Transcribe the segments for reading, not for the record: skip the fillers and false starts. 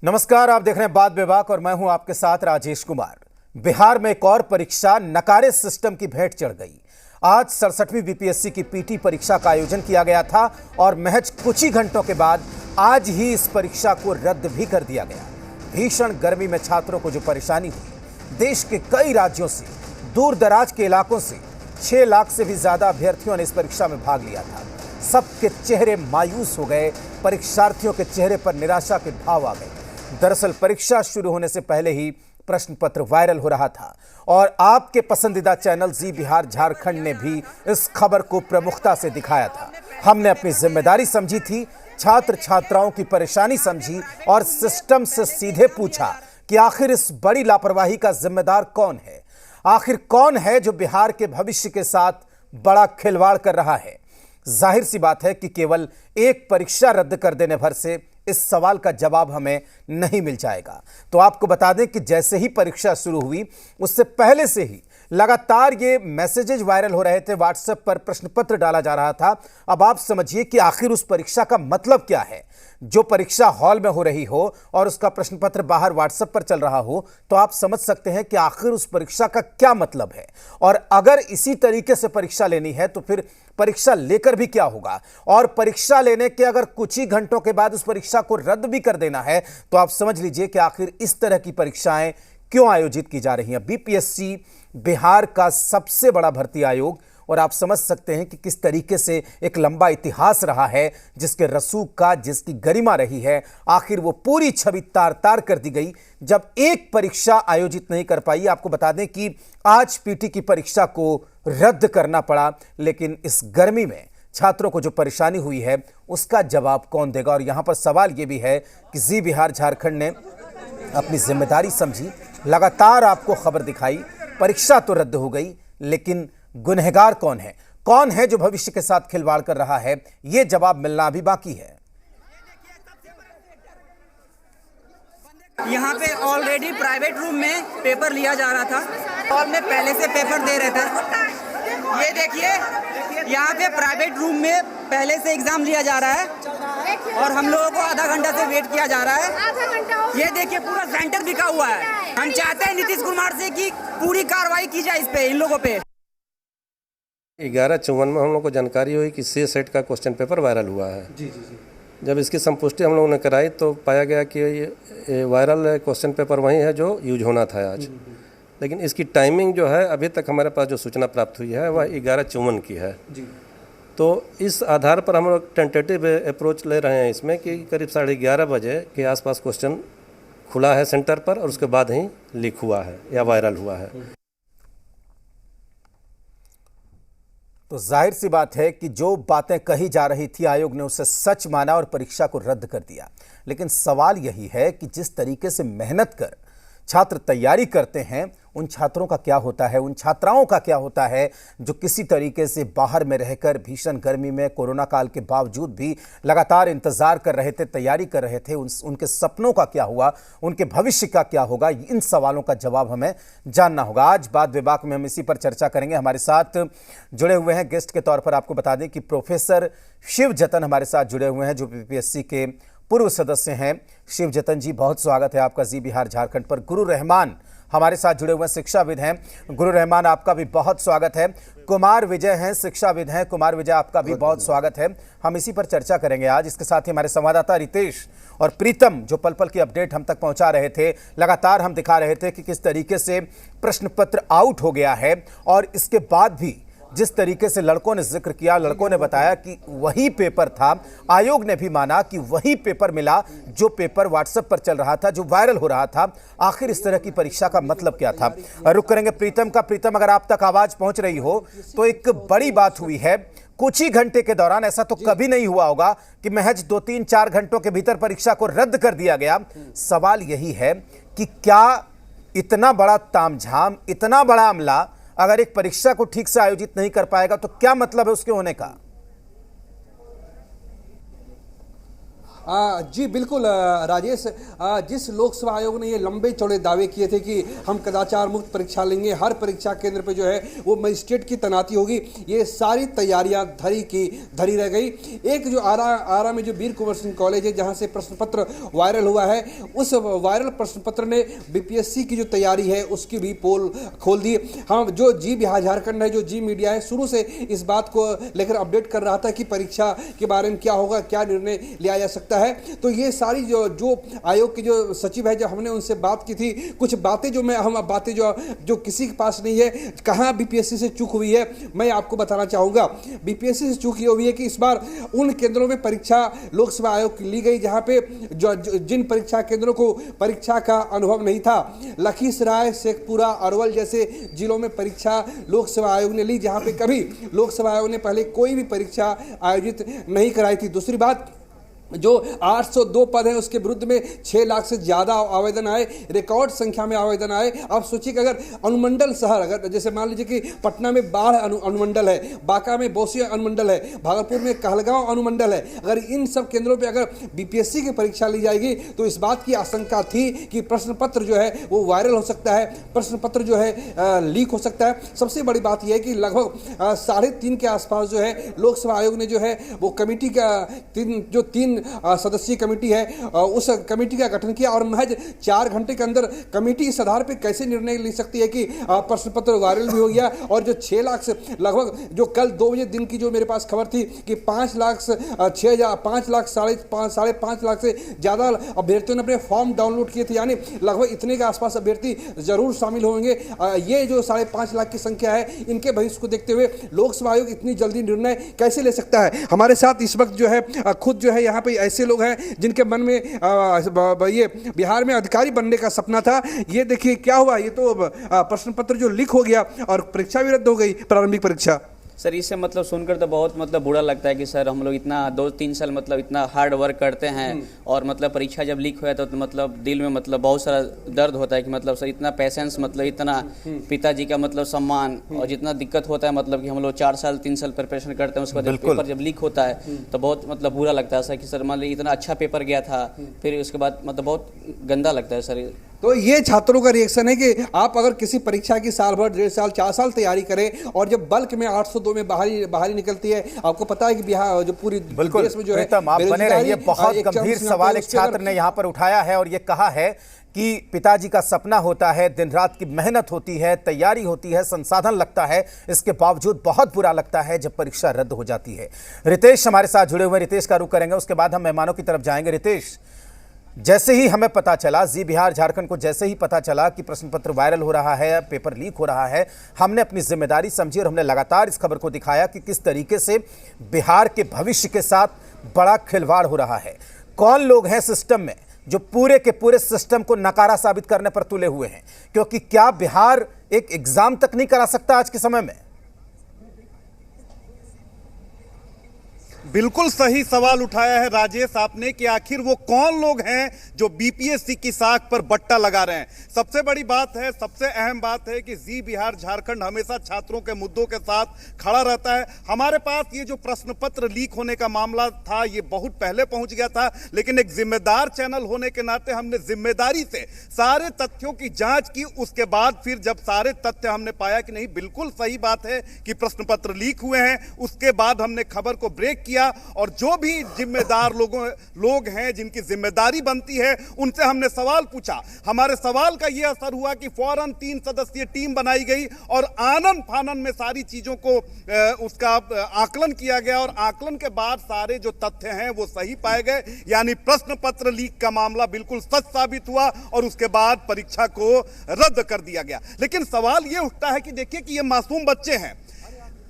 नमस्कार, आप देख रहे हैं बात बेबाक और मैं हूं आपके साथ राजेश कुमार। बिहार में एक और परीक्षा नकारे सिस्टम की भेंट चढ़ गई। आज 67वीं बीपीएससी की पीटी परीक्षा का आयोजन किया गया था और महज कुछ ही घंटों के बाद आज ही इस परीक्षा को रद्द भी कर दिया गया। भीषण गर्मी में छात्रों को जो परेशानी हुई, देश के कई राज्यों से, दूर दराज के इलाकों से 6 लाख से भी ज्यादा अभ्यर्थियों ने इस परीक्षा में भाग लिया था। सबके चेहरे मायूस हो गए, परीक्षार्थियों के चेहरे पर निराशा के भाव आ गए। दरअसल परीक्षा शुरू होने से पहले ही प्रश्न पत्र वायरल हो रहा था और आपके पसंदीदा चैनल जी बिहार झारखंड ने भी इस खबर को प्रमुखता से दिखाया था। हमने अपनी जिम्मेदारी समझी थी, छात्र छात्राओं की परेशानी समझी और सिस्टम से सीधे पूछा कि आखिर इस बड़ी लापरवाही का जिम्मेदार कौन है। आखिर कौन है जो बिहार के भविष्य के साथ बड़ा खिलवाड़ कर रहा है। जाहिर सी बात है कि केवल एक परीक्षा रद्द कर देने भर से इस सवाल का जवाब हमें नहीं मिल जाएगा। तो आपको बता दें कि जैसे ही परीक्षा शुरू हुई उससे पहले से ही लगातार ये मैसेजेज वायरल हो रहे थे, व्हाट्सएप पर प्रश्न पत्र डाला जा रहा था। अब आप समझिए कि आखिर उस परीक्षा का मतलब क्या है। जो परीक्षा हॉल में हो रही हो और उसका प्रश्न पत्र बाहर व्हाट्सएप पर चल रहा हो तो आप समझ सकते हैं कि आखिर उस परीक्षा का क्या मतलब है। और अगर इसी तरीके से परीक्षा लेनी है तो फिर परीक्षा लेकर भी क्या होगा। और परीक्षा लेने के अगर कुछ ही घंटों के बाद उस परीक्षा को रद्द भी कर देना है तो आप समझ लीजिए कि आखिर इस तरह की परीक्षाएं क्यों आयोजित की जा रही हैं। बीपीएससी बिहार का सबसे बड़ा भर्ती आयोग और आप समझ सकते हैं कि किस तरीके से एक लंबा इतिहास रहा है, जिसके रसूख का, जिसकी गरिमा रही है, आखिर वो पूरी छवि तार तार कर दी गई जब एक परीक्षा आयोजित नहीं कर पाई। आपको बता दें कि आज पीटी की परीक्षा को रद्द करना पड़ा, लेकिन इस गर्मी में छात्रों को जो परेशानी हुई है उसका जवाब कौन देगा। और यहां पर सवाल यह भी है कि जी बिहार झारखंड ने अपनी जिम्मेदारी समझी, लगातार आपको खबर दिखाई, परीक्षा तो रद्द हो गई, लेकिन गुनहगार कौन है, कौन है जो भविष्य के साथ खिलवाड़ कर रहा है, यह जवाब मिलना अभी बाकी है। यहाँ पे ऑलरेडी प्राइवेट रूम में पेपर लिया जा रहा था, हॉल में पहले से पेपर दे रहे थे। ये देखिए, यहाँ पे प्राइवेट रूम में पहले से एग्जाम लिया जा रहा है और हम लोगों को आधा घंटा से वेट किया जा रहा है। ये देखिए, पूरा सेंटर बिका हुआ है। हम चाहते हैं नीतीश कुमार से कि पूरी कार्रवाई की जाए इस पे, इन लोगों पे। 11/54 में हम लोग को जानकारी हुई कि सी सेट का क्वेश्चन पेपर वायरल हुआ है। जी। जब इसकी संपुष्टि हम लोगों ने कराई तो पाया गया कि ये वायरल क्वेश्चन पेपर वही है जो यूज होना था आज। लेकिन इसकी टाइमिंग जो है, अभी तक हमारे पास जो सूचना प्राप्त हुई है वह 11/54 की है। जी। तो इस आधार पर हम लोग टेंटेटिव अप्रोच ले रहे हैं इसमें कि करीब 11:30 बजे के आसपास क्वेश्चन खुला है सेंटर पर और उसके बाद ही लीक हुआ है या वायरल हुआ है। तो जाहिर सी बात है कि जो बातें कही जा रही थी आयोग ने उसे सच माना और परीक्षा को रद्द कर दिया। लेकिन सवाल यही है कि जिस तरीके से मेहनत कर छात्र तैयारी करते हैं, उन छात्रों का क्या होता है, उन छात्राओं का क्या होता है जो किसी तरीके से बाहर में रहकर भीषण गर्मी में कोरोना काल के बावजूद भी लगातार इंतजार कर रहे थे, तैयारी कर रहे थे। उनके सपनों का क्या हुआ, उनके भविष्य का क्या होगा, इन सवालों का जवाब हमें जानना होगा। आज बात विभाग में हम इसी पर चर्चा करेंगे। हमारे साथ जुड़े हुए हैं गेस्ट के तौर पर, आपको बता दें कि प्रोफेसर शिव जतन हमारे साथ जुड़े हुए हैं जो बीपीएससी के पूर्व सदस्य हैं। शिव जतन जी, बहुत स्वागत है आपका जी बिहार झारखंड पर। गुरु रहमान हमारे साथ जुड़े हुए शिक्षाविद हैं। गुरु रहमान, आपका भी बहुत स्वागत है। कुमार विजय हैं, शिक्षाविद हैं। कुमार विजय, आपका भी बहुत स्वागत है। हम इसी पर चर्चा करेंगे आज। इसके साथ ही हमारे संवाददाता रितेश और प्रीतम जो पल पल की अपडेट हम तक पहुंचा रहे थे, लगातार हम दिखा रहे थे कि किस तरीके से प्रश्न पत्र आउट हो गया है और इसके बाद भी जिस तरीके से लड़कों ने जिक्र किया, लड़कों ने बताया कि वही पेपर था, आयोग ने भी माना कि वही पेपर मिला जो पेपर व्हाट्सएप पर चल रहा था, जो वायरल हो रहा था। आखिर इस तरह की परीक्षा का मतलब क्या था। रुक करेंगे प्रीतम का। प्रीतम, अगर आप तक आवाज पहुंच रही हो तो एक बड़ी बात हुई है कुछ ही घंटे के दौरान। ऐसा तो कभी नहीं हुआ होगा कि महज 2-3-4 घंटों के भीतर परीक्षा को रद्द कर दिया गया। सवाल यही है कि क्या इतना बड़ा तामझाम, इतना बड़ा अमला अगर एक परीक्षा को ठीक से आयोजित नहीं कर पाएगा तो क्या मतलब है उसके होने का। जी बिल्कुल राजेश, जिस लोकसभा आयोग ने ये लंबे चौड़े दावे किए थे कि हम कदाचार मुक्त परीक्षा लेंगे, हर परीक्षा केंद्र पे जो है वो मजिस्ट्रेट की तैनाती होगी, ये सारी तैयारियां धरी रह गई। एक जो आरा में जो वीर कुंवर सिंह कॉलेज है जहां से प्रश्न पत्र वायरल हुआ है, उस वायरल प्रश्न पत्र ने बीपीएससी की जो तैयारी है उसकी भी पोल खोल दी। हम जो जी बिहार झारखंड है, जो जी मीडिया है, शुरू से इस बात को लेकर अपडेट कर रहा था कि परीक्षा के बारे में क्या होगा, क्या निर्णय लिया जा सकता है। तो ये सारी जो आयोग के जो सचिव है, जब हमने उनसे बात की थी, कुछ बातें जो किसी के पास नहीं है, कहाँ बीपीएससी से चूक हुई है, मैं आपको बताना चाहूँगा। बीपीएससी से चूक ये हुई है कि इस बार उन केंद्रों में परीक्षा लोकसभा आयोग की ली गई जहाँ पे जिन परीक्षा केंद्रों को परीक्षा का अनुभव नहीं था, लखीसराय, शेखपुरा, अरवल जैसे जिलों में परीक्षा लोकसभा आयोग ने ली, जहाँ पे कभी लोकसभा आयोग ने पहले कोई भी परीक्षा आयोजित नहीं कराई थी। दूसरी बात, जो 802 पद हैं उसके विरुद्ध में 6 लाख से ज़्यादा आवेदन आए, रिकॉर्ड संख्या में आवेदन आए। आप सोचिए कि अगर अनुमंडल शहर, अगर जैसे मान लीजिए कि पटना में बाढ़ अनुमंडल है, बांका में बोसी अनुमंडल है, भागलपुर में कहलगांव अनुमंडल है, अगर इन सब केंद्रों पे अगर बीपीएससी की परीक्षा ली जाएगी तो इस बात की आशंका थी कि प्रश्न पत्र जो है वो वायरल हो सकता है, प्रश्न पत्र जो है लीक हो सकता है। सबसे बड़ी बात यह है कि लगभग 3.5 के आसपास जो है लोकसभा आयोग ने जो है वो कमेटी का तीन सदस्यीय कमेटी है, उस कमेटी का गठन किया और महज 4 घंटे के अंदर कमेटी इस आधार पर कैसे निर्णय ले सकती है कि प्रश्न पत्र वायरल भी हो गया। और जो 6 लाख से लगभग, जो कल 2 बजे दिन की जो मेरे पास खबर थी कि 5 लाख साढ़े 5 लाख से ज़्यादा अभ्यर्थियों ने अपने फॉर्म डाउनलोड किए थे, यानी लगभग इतने के आसपास अभ्यर्थी जरूर शामिल होंगे। ये जो 5.5 लाख की संख्या है, इनके भविष्य को देखते हुए लोकसभा आयोग इतनी जल्दी निर्णय कैसे ले सकता है। हमारे साथ इस वक्त जो है खुद जो है यहाँ पे ऐसे लोग हैं जिनके मन में ये बिहार में अधिकारी बनने का सपना था। ये देखिए क्या हुआ, ये तो प्रश्न पत्र जो लीक हो गया और परीक्षा भी रद्द हो गई, प्रारंभिक परीक्षा। सर इससे मतलब सुनकर तो बहुत मतलब बुरा लगता है कि सर हम लोग इतना 2-3 साल मतलब इतना हार्ड वर्क करते हैं और मतलब परीक्षा जब लीक हुआ तो मतलब दिल में मतलब बहुत सारा दर्द होता है कि मतलब सर इतना पेशेंस, मतलब इतना पिताजी का मतलब सम्मान और जितना दिक्कत होता है, मतलब कि हम लोग 4 साल 3 साल प्रिपरेशन करते हैं, उसके बाद पेपर जब लीक होता है तो बहुत मतलब बुरा लगता है सर कि सर मान लीजिए इतना अच्छा पेपर गया था, फिर उसके बाद मतलब बहुत गंदा लगता है सर। तो ये छात्रों का रिएक्शन है कि आप अगर किसी परीक्षा की साल भर, 1.5 साल, 4 साल तैयारी करें और जब बल्क में 802 में बाहरी निकलती है, आपको पता है कि बिहार जो पूरी देश में जो है, आप बने रहिए। बहुत गंभीर सवाल एक छात्र ने यहाँ पर उठाया है और ये कहा है कि पिताजी का सपना होता है, दिन रात की मेहनत होती है, तैयारी होती है, संसाधन लगता है, इसके बावजूद बहुत बुरा लगता है जब परीक्षा रद्द हो जाती है। रितेश हमारे साथ जुड़े हुए, रितेश का रुख करेंगे, उसके बाद हम मेहमानों की तरफ जाएंगे। रितेश, जैसे ही हमें पता चला, जी बिहार झारखंड को जैसे ही पता चला कि प्रश्न पत्र वायरल हो रहा है, पेपर लीक हो रहा है, हमने अपनी जिम्मेदारी समझी और हमने लगातार इस खबर को दिखाया कि किस तरीके से बिहार के भविष्य के साथ बड़ा खिलवाड़ हो रहा है। कौन लोग हैं सिस्टम में जो पूरे के पूरे सिस्टम को नकारा साबित करने पर तुले हुए हैं, क्योंकि क्या बिहार एक एग्जाम तक नहीं करा सकता आज के समय में? बिल्कुल सही सवाल उठाया है राजेश आपने कि आखिर वो कौन लोग हैं जो बीपीएससी की साख पर बट्टा लगा रहे हैं। सबसे बड़ी बात है, सबसे अहम बात है कि जी बिहार झारखंड हमेशा छात्रों के मुद्दों के साथ खड़ा रहता है। हमारे पास ये जो प्रश्न पत्र लीक होने का मामला था, ये बहुत पहले पहुंच गया था, लेकिन एक जिम्मेदार चैनल होने के नाते हमने जिम्मेदारी से सारे तथ्यों की जांच की। उसके बाद फिर जब सारे तथ्य हमने पाया कि नहीं, बिल्कुल सही बात है कि प्रश्न पत्र लीक हुए हैं, उसके बाद हमने खबर को ब्रेक किया और जो भी जिम्मेदार लोग हैं जिनकी जिम्मेदारी बनती है, उनसे हमने सवाल पूछा। हमारे सवाल का यह असर हुआ कि फौरन 3 सदस्यीय टीम बनाई गई और आनन फानन में सारी चीजों को उसका आकलन किया गया और आकलन के बाद सारे जो तथ्य हैं वो सही पाए गए, यानी प्रश्न पत्र लीक का मामला बिल्कुल सच साबित हुआ और उसके बाद परीक्षा को रद्द कर दिया गया। लेकिन सवाल यह उठता है कि देखिए कि ये मासूम बच्चे हैं,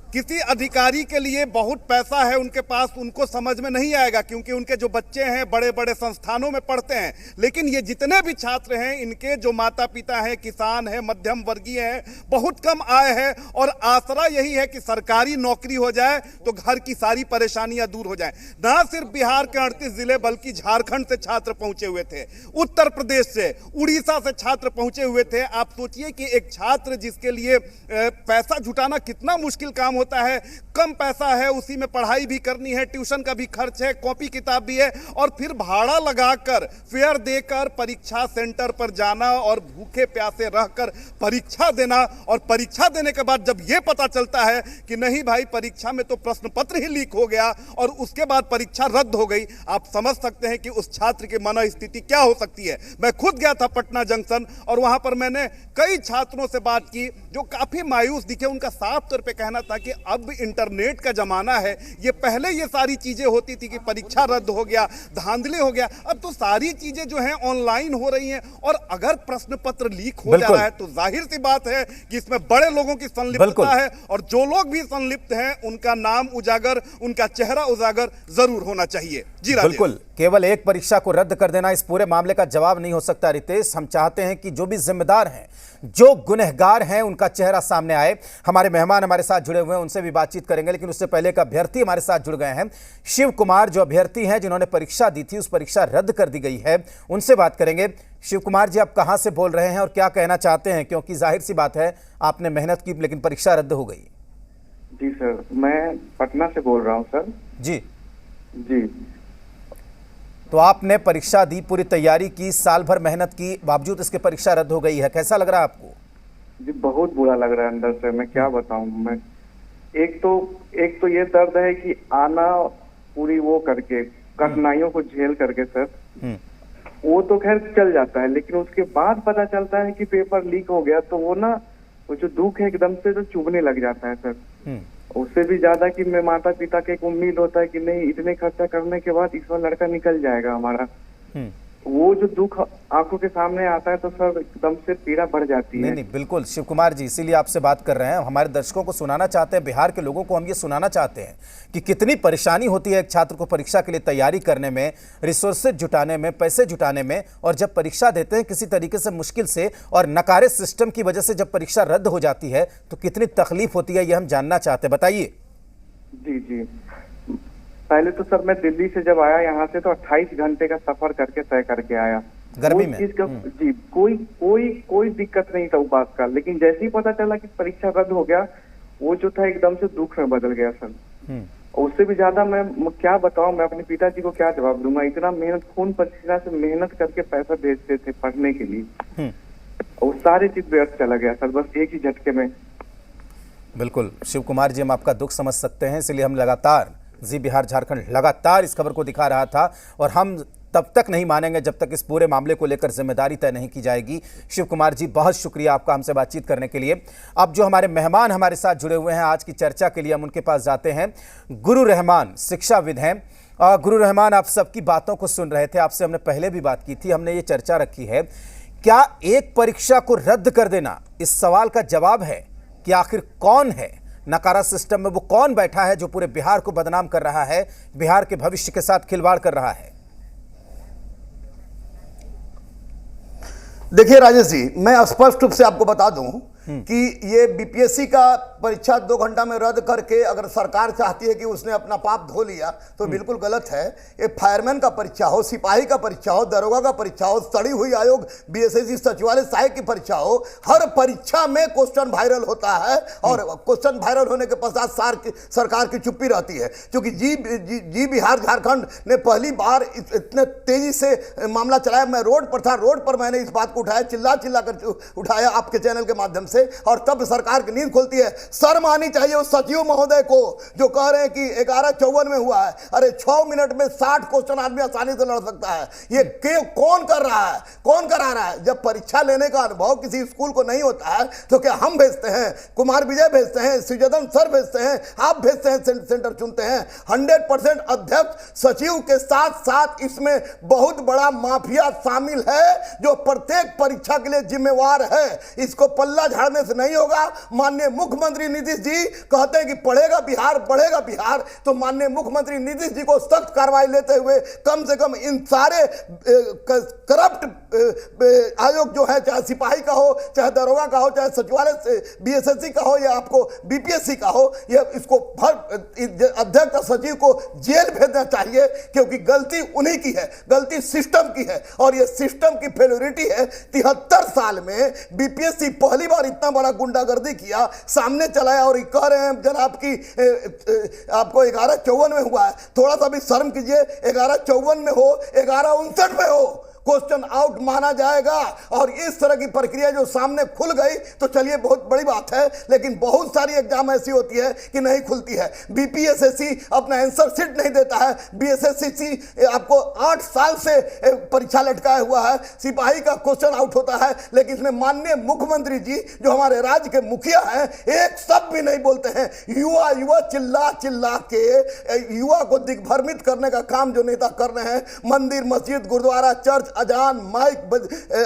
किसी अधिकारी के लिए बहुत पैसा है उनके पास, उनको समझ में नहीं आएगा क्योंकि उनके जो बच्चे हैं बड़े बड़े संस्थानों में पढ़ते हैं। लेकिन ये जितने भी छात्र हैं, इनके जो माता पिता हैं किसान हैं, मध्यम वर्गीय हैं, बहुत कम आय है और आसरा यही है कि सरकारी नौकरी हो जाए तो घर की सारी परेशानियां दूर हो जाए। ना सिर्फ बिहार के 38 जिले बल्कि झारखंड से छात्र पहुंचे हुए थे, उत्तर प्रदेश से, उड़ीसा से छात्र पहुंचे हुए थे। आप सोचिए कि एक छात्र जिसके लिए पैसा जुटाना कितना मुश्किल काम होता है, कम पैसा है, उसी में पढ़ाई भी करनी है, ट्यूशन का भी खर्च है, कॉपी किताब भी है, और फिर भाड़ा लगाकर फेयर देकर परीक्षा सेंटर पर जाना और भूखे प्यासे रहकर परीक्षा देना, और परीक्षा देने के बाद जब यह पता चलता है कि नहीं भाई परीक्षा में तो प्रश्न पत्र ही लीक हो गया और उसके बाद परीक्षा रद्द हो गई, आप समझ सकते हैं कि उस छात्र की मन स्थिति क्या हो सकती है। मैं खुद गया था पटना जंक्शन और वहां पर मैंने कई छात्रों से बात की जो काफी मायूस दिखे। उनका साफ तौर पे कहना था कि अब इंटरनेट का जमाना है, ये पहले ये सारी चीजें होती थी कि परीक्षा रद्द हो गया, धांधली हो गया, अब तो सारी चीजें जो हैं ऑनलाइन हो रही हैं, और अगर प्रश्न पत्र लीक हो जा रहा है तो जाहिर सी बात है कि इसमें बड़े लोगों की संलिप्तता है, और जो लोग भी संलिप्त हैं उनका नाम उजागर, उनका चेहरा उजागर जरूर होना चाहिए। जी राजेश। बिल्कुल, केवल एक परीक्षा को रद्द कर देना इस पूरे मामले का जवाब नहीं हो सकता रितेश। हम चाहते हैं कि जो भी जिम्मेदार हैं, जो गुनहगार हैं, उनका चेहरा सामने आए। हमारे मेहमान हमारे साथ जुड़े हुए हैं, उनसे भी बातचीत करेंगे, लेकिन उससे पहले एक अभ्यर्थी हमारे साथ जुड़ गए हैं, शिव कुमार, जो अभ्यर्थी हैं जिन्होंने परीक्षा दी थी, उस परीक्षा रद्द कर दी गई है, उनसे बात करेंगे। शिव कुमार जी, आप कहां से बोल रहे हैं और क्या कहना चाहते हैं, क्योंकि जाहिर सी बात है आपने मेहनत की लेकिन परीक्षा रद्द हो गई। जी सर, मैं पटना से बोल रहा हूँ सर। जी जी। तो आपने परीक्षा दी, पूरी तैयारी की, साल भर मेहनत की, बावजूद इसके परीक्षा रद्द हो गई है, कैसा लग रहा है आपको? जी बहुत बुरा लग रहा है अंदर से, मैं क्या बताऊं। मैं एक तो ये दर्द है कि आना पूरी वो करके, कठिनाइयों को झेल करके सर, वो तो खैर चल जाता है, लेकिन उसके बाद पता चलता है कि पेपर लीक हो गया, तो वो जो दुख है एकदम से तो चुभने लग जाता है सर। उससे भी ज्यादा कि मैं माता पिता के एक उम्मीद होता है कि नहीं इतने खर्चा करने के बाद इस बार लड़का निकल जाएगा हमारा, वो जो दुख आंखों के सामने आता है तो सर एकदम से पीड़ा बढ़ जाती है। नहीं, बिल्कुल शिव कुमार जी, इसीलिए आपसे बात कर रहे हैं। हमारे दर्शकों को सुनाना चाहते हैं, बिहार के लोगों को हम ये सुनाना चाहते हैं कि कितनी परेशानी होती है एक छात्र को परीक्षा के लिए तैयारी करने में, रिसोर्सेज जुटाने में, पैसे जुटाने में, और जब परीक्षा देते हैं किसी तरीके से मुश्किल से और नकारे सिस्टम की वजह से जब परीक्षा रद्द हो जाती है तो कितनी तकलीफ होती है, ये हम जानना चाहते हैं, बताइए। जी, पहले तो सर मैं दिल्ली से जब आया यहाँ से तो 28 घंटे का सफर करके तय करके आया, गर्मी में। चीज का जी कोई दिक्कत नहीं था उस बात का, लेकिन जैसे ही पता चला कि परीक्षा रद्द हो गया, वो जो था एकदम से दुख में बदल गया सर। उससे भी ज्यादा मैं क्या बताऊं, मैं अपने पिताजी को क्या जवाब दूंगा। इतना मेहनत, खून पसीना से मेहनत करके पैसा भेजते थे पढ़ने के लिए, और सारी चीज व्यर्थ चला गया सर, बस एक ही झटके में। बिल्कुल शिव कुमार जी, हम आपका दुख समझ सकते हैं, इसलिए हम लगातार जी बिहार झारखंड लगातार इस खबर को दिखा रहा था, और हम तब तक नहीं मानेंगे जब तक इस पूरे मामले को लेकर जिम्मेदारी तय नहीं की जाएगी। शिव कुमार जी, बहुत शुक्रिया आपका हमसे बातचीत करने के लिए। अब जो हमारे मेहमान हमारे साथ जुड़े हुए हैं आज की चर्चा के लिए, हम उनके पास जाते हैं। गुरु रहमान शिक्षाविद हैं। गुरु रहमान, आप सबकी बातों को सुन रहे थे, आपसे हमने पहले भी बात की थी, हमने ये चर्चा रखी है, क्या एक परीक्षा को रद्द कर देना इस सवाल का जवाब है कि आखिर कौन है नकारा सिस्टम में, वो कौन बैठा है जो पूरे बिहार को बदनाम कर रहा है, बिहार के भविष्य के साथ खिलवाड़ कर रहा है? देखिए राजेश जी, मैं स्पष्ट रूप से आपको बता दूं कि ये बीपीएससी का परीक्षा 2 घंटा में रद्द करके अगर सरकार चाहती है कि उसने अपना पाप धो लिया तो बिल्कुल गलत है। ये फायरमैन का परीक्षा हो, सिपाही का परीक्षा हो, दरोगा का परीक्षा हो, सड़ी हुई आयोग बीएसएससी सचिवालय सहायक की परीक्षा हो, हर परीक्षा में क्वेश्चन वायरल होता है, और क्वेश्चन वायरल होने के पश्चात सरकार की चुप्पी रहती है। क्योंकि जी बिहार झारखंड ने पहली बार इतने तेजी से मामला चलाया। मैं रोड पर था, रोड पर मैंने इस बात को उठाया, चिल्ला कर उठाया आपके चैनल के माध्यम से, और तब सरकार की नींद खुलती है। शर्म आनी चाहिए उस सचिव महोदय को जो कह रहे हैं कि 11:54 में हुआ है। अरे 6 मिनट में 60 क्वेश्चन आदमी आसानी से लड़ सकता है। ये कौन कर रहा है, कौन करा रहा है? जब परीक्षा लेने का अनुभव किसी स्कूल को नहीं होता है तो क्या हम भेजते हैं, कुमार विजय भेजते हैं, सुजदन सर भेजते हैं, आप भेजते हैं, सेंटर चुनते हैं। 100% अध्यक्ष सचिव के साथ साथ इसमें बहुत बड़ा माफिया शामिल है जो प्रत्येक परीक्षा के लिए जिम्मेवार है। इसको पल्ला झाड़ने से नहीं होगा। माननीय मुख्यमंत्री नीतीश जी कहते हैं कि पढ़ेगा बिहार, बढ़ेगा बिहार, तो माननीय मुख्यमंत्री नीतीश जी को सख्त कार्रवाई लेते हुए कम से कम इन सारे करप्ट आयोग जो है, चाहे सिपाही का हो, चाहे दरोगा का हो, चाहे सचिवालय से बीएसएससी का हो, या आपको बीपीएससी का हो, ये इसको अध्यक्ष और सचिव को जेल भेजना चाहिए, क्योंकि गलती उन्हीं की है, गलती सिस्टम की है, और ये सिस्टम की फेल्योरिटी है। 73 साल में बीपीएससी पहली बार इतना बड़ा गुंडागर्दी किया, सामने चलाया और ये कह रहे हैं जनाब की आपको 1154 में हुआ है। थोड़ा सा भी शर्म कीजिए, 1154 में हो, 1159 में हो, क्वेश्चन आउट माना जाएगा। और इस तरह की प्रक्रिया जो सामने खुल गई तो चलिए बहुत बड़ी बात है, लेकिन बहुत सारी एग्जाम ऐसी होती है कि नहीं खुलती है। बीपीएसएससी अपना आंसर शीट नहीं देता है। बीएसएससी आपको 8 साल से परीक्षा लटकाया हुआ है, सिपाही का क्वेश्चन आउट होता है, लेकिन इसमें माननीय मुख्यमंत्री जी जो हमारे राज्य के मुखिया हैं एक शब्द भी नहीं बोलते हैं। युवा युवा चिल्ला चिल्ला के युवा को दिग्भ्रमित करने का काम जो नेता कर रहे हैं, मंदिर मस्जिद गुरुद्वारा चर्च अजान माइक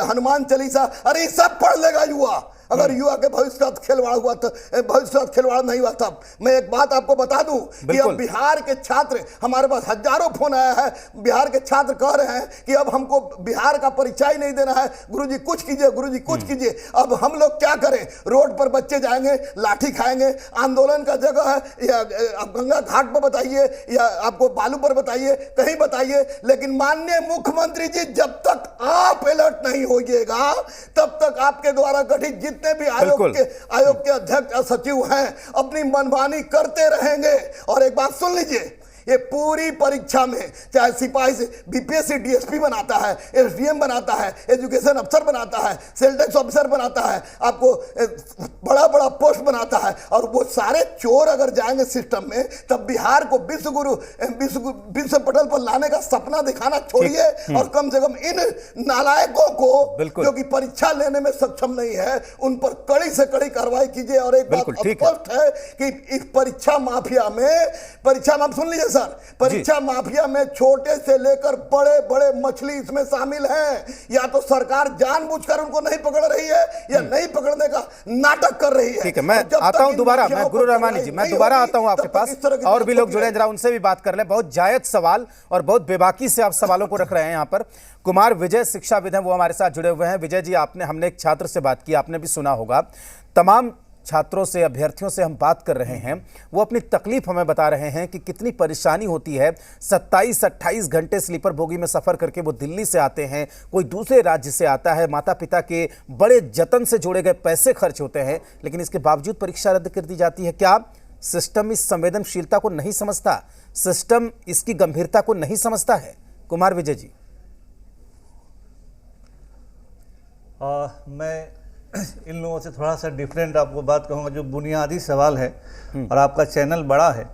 हनुमान चालीसा, अरे सब पढ़ लेगा युवा अगर युवा के भविष्य का खिलवाड़ हुआ तो, भविष्य का खिलवाड़ नहीं हुआ तब। मैं एक बात आपको बता दूं कि अब बिहार के छात्र, हमारे पास हजारों फोन आया है, बिहार के छात्र कह रहे हैं कि अब हमको बिहार का परीक्षा ही नहीं देना है, गुरुजी कुछ कीजिए, गुरुजी कुछ कीजिए। अब हम लोग क्या करें? रोड पर बच्चे जाएंगे, लाठी खाएंगे, आंदोलन का जगह है या आप गंगा घाट पर बताइए या आपको बालू पर बताइए, कहीं बताइए, लेकिन माननीय मुख्यमंत्री जी जब तक आप अलर्ट नहीं होइएगा तब तक आपके द्वारा गठित जितने भी आयोग के अध्यक्ष सचिव हैं अपनी मनमानी करते रहेंगे। और एक बात सुन लीजिए, ये पूरी परीक्षा में चाहे सिपाही से बीपीएससी डीएसपी बनाता है, एसडीएम बनाता है, एजुकेशन अफसर बनाता है, सेल टैक्स ऑफिसर बनाता है, आपको बड़ा बड़ा पोस्ट बनाता है, और वो सारे चोर अगर जाएंगे सिस्टम में तब बिहार को विश्व पटल पर लाने का सपना दिखाना छोड़िए और कम से कम इन नालायकों को जो कि परीक्षा लेने में सक्षम नहीं है उन पर कड़ी से कड़ी कार्रवाई कीजिए। और एक बात स्पष्ट है कि इस परीक्षा माफिया में सुन लीजिए सर, परीक्षा माफिया में छोटे से लेकर बड़े बड़े मछली इसमें शामिल हैं। या तो सरकार जानबूझकर उनको नहीं पकड़ रही है या नहीं पकड़ने का नाटक कर रही है। ठीक है, मैं आता हूं दोबारा, मैं गुरु रहमानी जी, मैं दोबारा आता हूं आपके पास, और भी लोग जुड़े, जरा उनसे भी बात कर ले। बहुत जायज सवाल और बहुत बेबाकी से आप सवालों को रख रहे हैं यहाँ पर। कुमार विजय शिक्षाविद हैं, वो हमारे साथ जुड़े हुए हैं। विजय जी, हमने एक छात्र से बात की, आपने भी सुना होगा। तमाम छात्रों से, अभ्यर्थियों से हम बात कर रहे हैं, वो अपनी तकलीफ हमें बता रहे हैं कि कितनी परेशानी होती है। 27-28 घंटे स्लीपर बोगी में सफ़र करके वो दिल्ली से आते हैं, कोई दूसरे राज्य से आता है, माता पिता के बड़े जतन से जोड़े गए पैसे खर्च होते हैं, लेकिन इसके बावजूद परीक्षा रद्द कर दी जाती है। क्या सिस्टम इस संवेदनशीलता को नहीं समझता? सिस्टम इसकी गंभीरता को नहीं समझता है? कुमार विजय जी। मैं इन लोगों से थोड़ा सा डिफरेंट आपको बात कहूँगा। जो बुनियादी सवाल है, और आपका चैनल बड़ा है,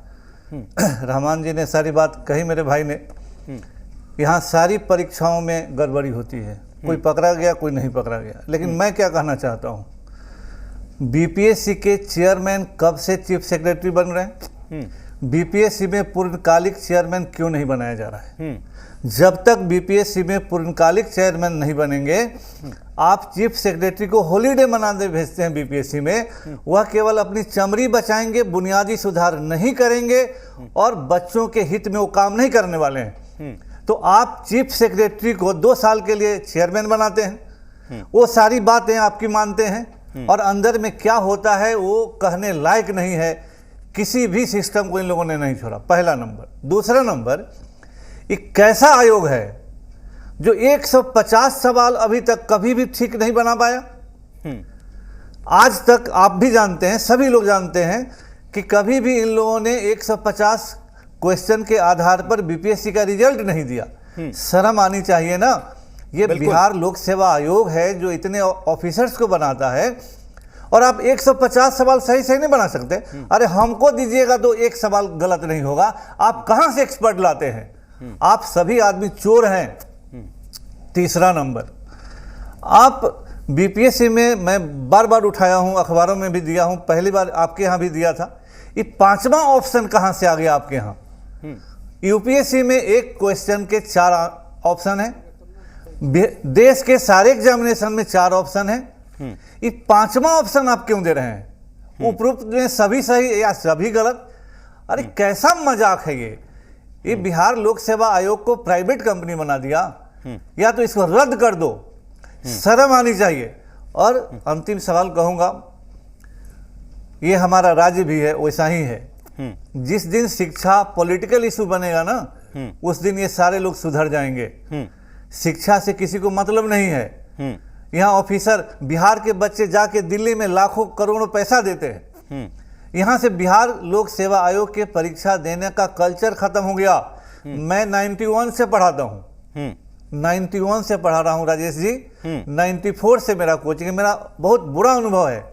रहमान जी ने सारी बात कही, मेरे भाई ने, यहाँ सारी परीक्षाओं में गड़बड़ी होती है, कोई पकड़ा गया कोई नहीं पकड़ा गया। लेकिन मैं क्या कहना चाहता हूँ, बीपीएससी के चेयरमैन कब से चीफ सेक्रेटरी बन रहे हैं? बीपीएससी में पूर्णकालिक चेयरमैन क्यों नहीं बनाया जा रहा है? जब तक बीपीएससी में पूर्णकालिक चेयरमैन नहीं बनेंगे, आप चीफ सेक्रेटरी को हॉलीडे मनाने भेजते हैं बीपीएससी में, वह केवल अपनी चमड़ी बचाएंगे, बुनियादी सुधार नहीं करेंगे और बच्चों के हित में वो काम नहीं करने वाले हैं। तो आप चीफ सेक्रेटरी को 2 साल के लिए चेयरमैन बनाते हैं, वो सारी बातें आपकी मानते हैं, और अंदर में क्या होता है वो कहने लायक नहीं है। किसी भी सिस्टम को इन लोगों ने नहीं छोड़ा, पहला नंबर। दूसरा नंबर, एक कैसा आयोग है जो 150 सवाल अभी तक कभी भी ठीक नहीं बना पाया? आज तक आप भी जानते हैं, सभी लोग जानते हैं कि कभी भी इन लोगों ने 150 क्वेश्चन के आधार पर बीपीएससी का रिजल्ट नहीं दिया। शर्म आनी चाहिए ना। ये बिहार लोक सेवा आयोग है जो इतने ऑफिसर्स को बनाता है, और आप 150 सवाल सही से नहीं बना सकते? अरे हमको दीजिएगा तो एक सवाल गलत नहीं होगा। आप कहां से एक्सपर्ट लाते हैं? आप सभी आदमी चोर हैं। तीसरा नंबर, आप बीपीएससी में, मैं बार बार उठाया हूं, अखबारों में भी दिया हूं, पहली बार आपके यहां भी दिया था, ये 5वां ऑप्शन कहां से आ गया आपके यहां? यूपीएससी में एक क्वेश्चन के 4 ऑप्शन है, देश के सारे एग्जामिनेशन में 4 ऑप्शन है, ये 5वां ऑप्शन आप क्यों दे रहे हैं? उपरोक्त में सभी सही या सभी गलत? अरे कैसा मजाक है ये बिहार लोक सेवा आयोग को प्राइवेट कंपनी बना दिया, या तो इसको रद्द कर दो। शर्म आनी चाहिए। और अंतिम सवाल कहूंगा, ये हमारा राज्य भी है, वैसा ही है। जिस दिन शिक्षा पॉलिटिकल इशू बनेगा ना, उस दिन ये सारे लोग सुधर जाएंगे। शिक्षा से किसी को मतलब नहीं है। यहाँ ऑफिसर बिहार के बच्चे जाके दिल्ली में लाखों करोड़ों पैसा देते हैं। यहाँ से बिहार लोक सेवा आयोग के परीक्षा देने का कल्चर खत्म हो गया। मैं 91 से पढ़ाता हूँ, 91 से पढ़ा रहा हूँ राजेश जी, 94 से मेरा कोचिंग है। मेरा बहुत बुरा अनुभव है,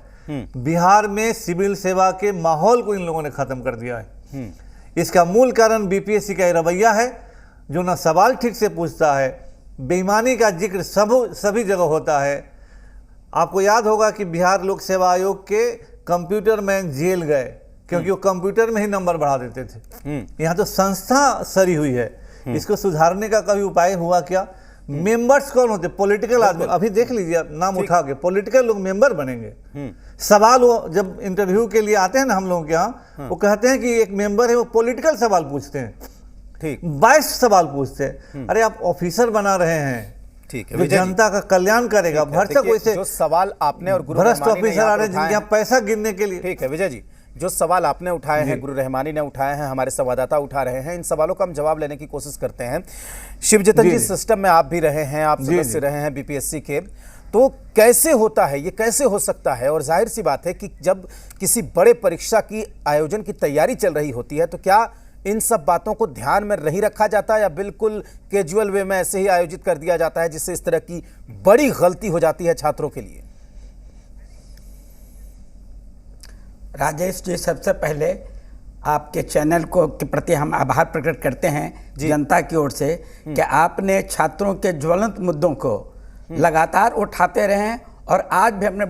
बिहार में सिविल सेवा के माहौल को इन लोगों ने खत्म कर दिया है। इसका मूल कारण बीपीएससी का रवैया है, जो ना सवाल ठीक से पूछता है, बेईमानी का जिक्र सभी जगह होता है। आपको याद होगा कि बिहार लोक सेवा आयोग के कंप्यूटर मैन जेल गए क्योंकि वो कंप्यूटर में ही नंबर बढ़ा देते थे। यहाँ तो संस्था सरी हुई है, इसको सुधारने का कभी उपाय हुआ क्या? मेंबर्स कौन होते? पॉलिटिकल आदमी। अभी देख लीजिए, नाम उठा के पॉलिटिकल लोग मेंबर बनेंगे। सवाल वो जब इंटरव्यू के लिए आते हैं ना हम लोगों के यहाँ, वो कहते हैं कि एक मेंबर है, वो पॉलिटिकल सवाल पूछते हैं, ठीक 22 सवाल पूछते हैं। अरे आप ऑफिसर बना रहे हैं, ठीक है, जनता का कल्याण करेगा। भरसक वैसे जो सवाल आपने और गुरु भ्रष्ट ऑफिसर आ रहे हैं यहाँ पैसा गिनने के लिए। ठीक है विजय जी, जो सवाल आपने उठाए हैं, गुरु रहमानी ने उठाए हैं, हमारे संवाददाता उठा रहे हैं, इन सवालों का हम जवाब लेने की कोशिश करते हैं। शिवजतन जी, सिस्टम में आप भी रहे हैं, आप सदस्य रहे हैं बीपीएससी के, तो कैसे होता है ये, कैसे हो सकता है? और जाहिर सी बात है कि जब किसी बड़े परीक्षा की आयोजन की तैयारी चल रही होती है, तो क्या इन सब बातों को ध्यान में नहीं रखा जाता, या बिल्कुल कैजुअल वे में ऐसे ही आयोजित कर दिया जाता है, जिससे इस तरह की बड़ी गलती हो जाती है छात्रों के लिए? राजेश जी, सबसे पहले आपके चैनल को के प्रति हम आभार प्रकट करते हैं जनता की ओर से कि आपने छात्रों के ज्वलंत मुद्दों को लगातार उठाते रहे हैं और आज भी हमने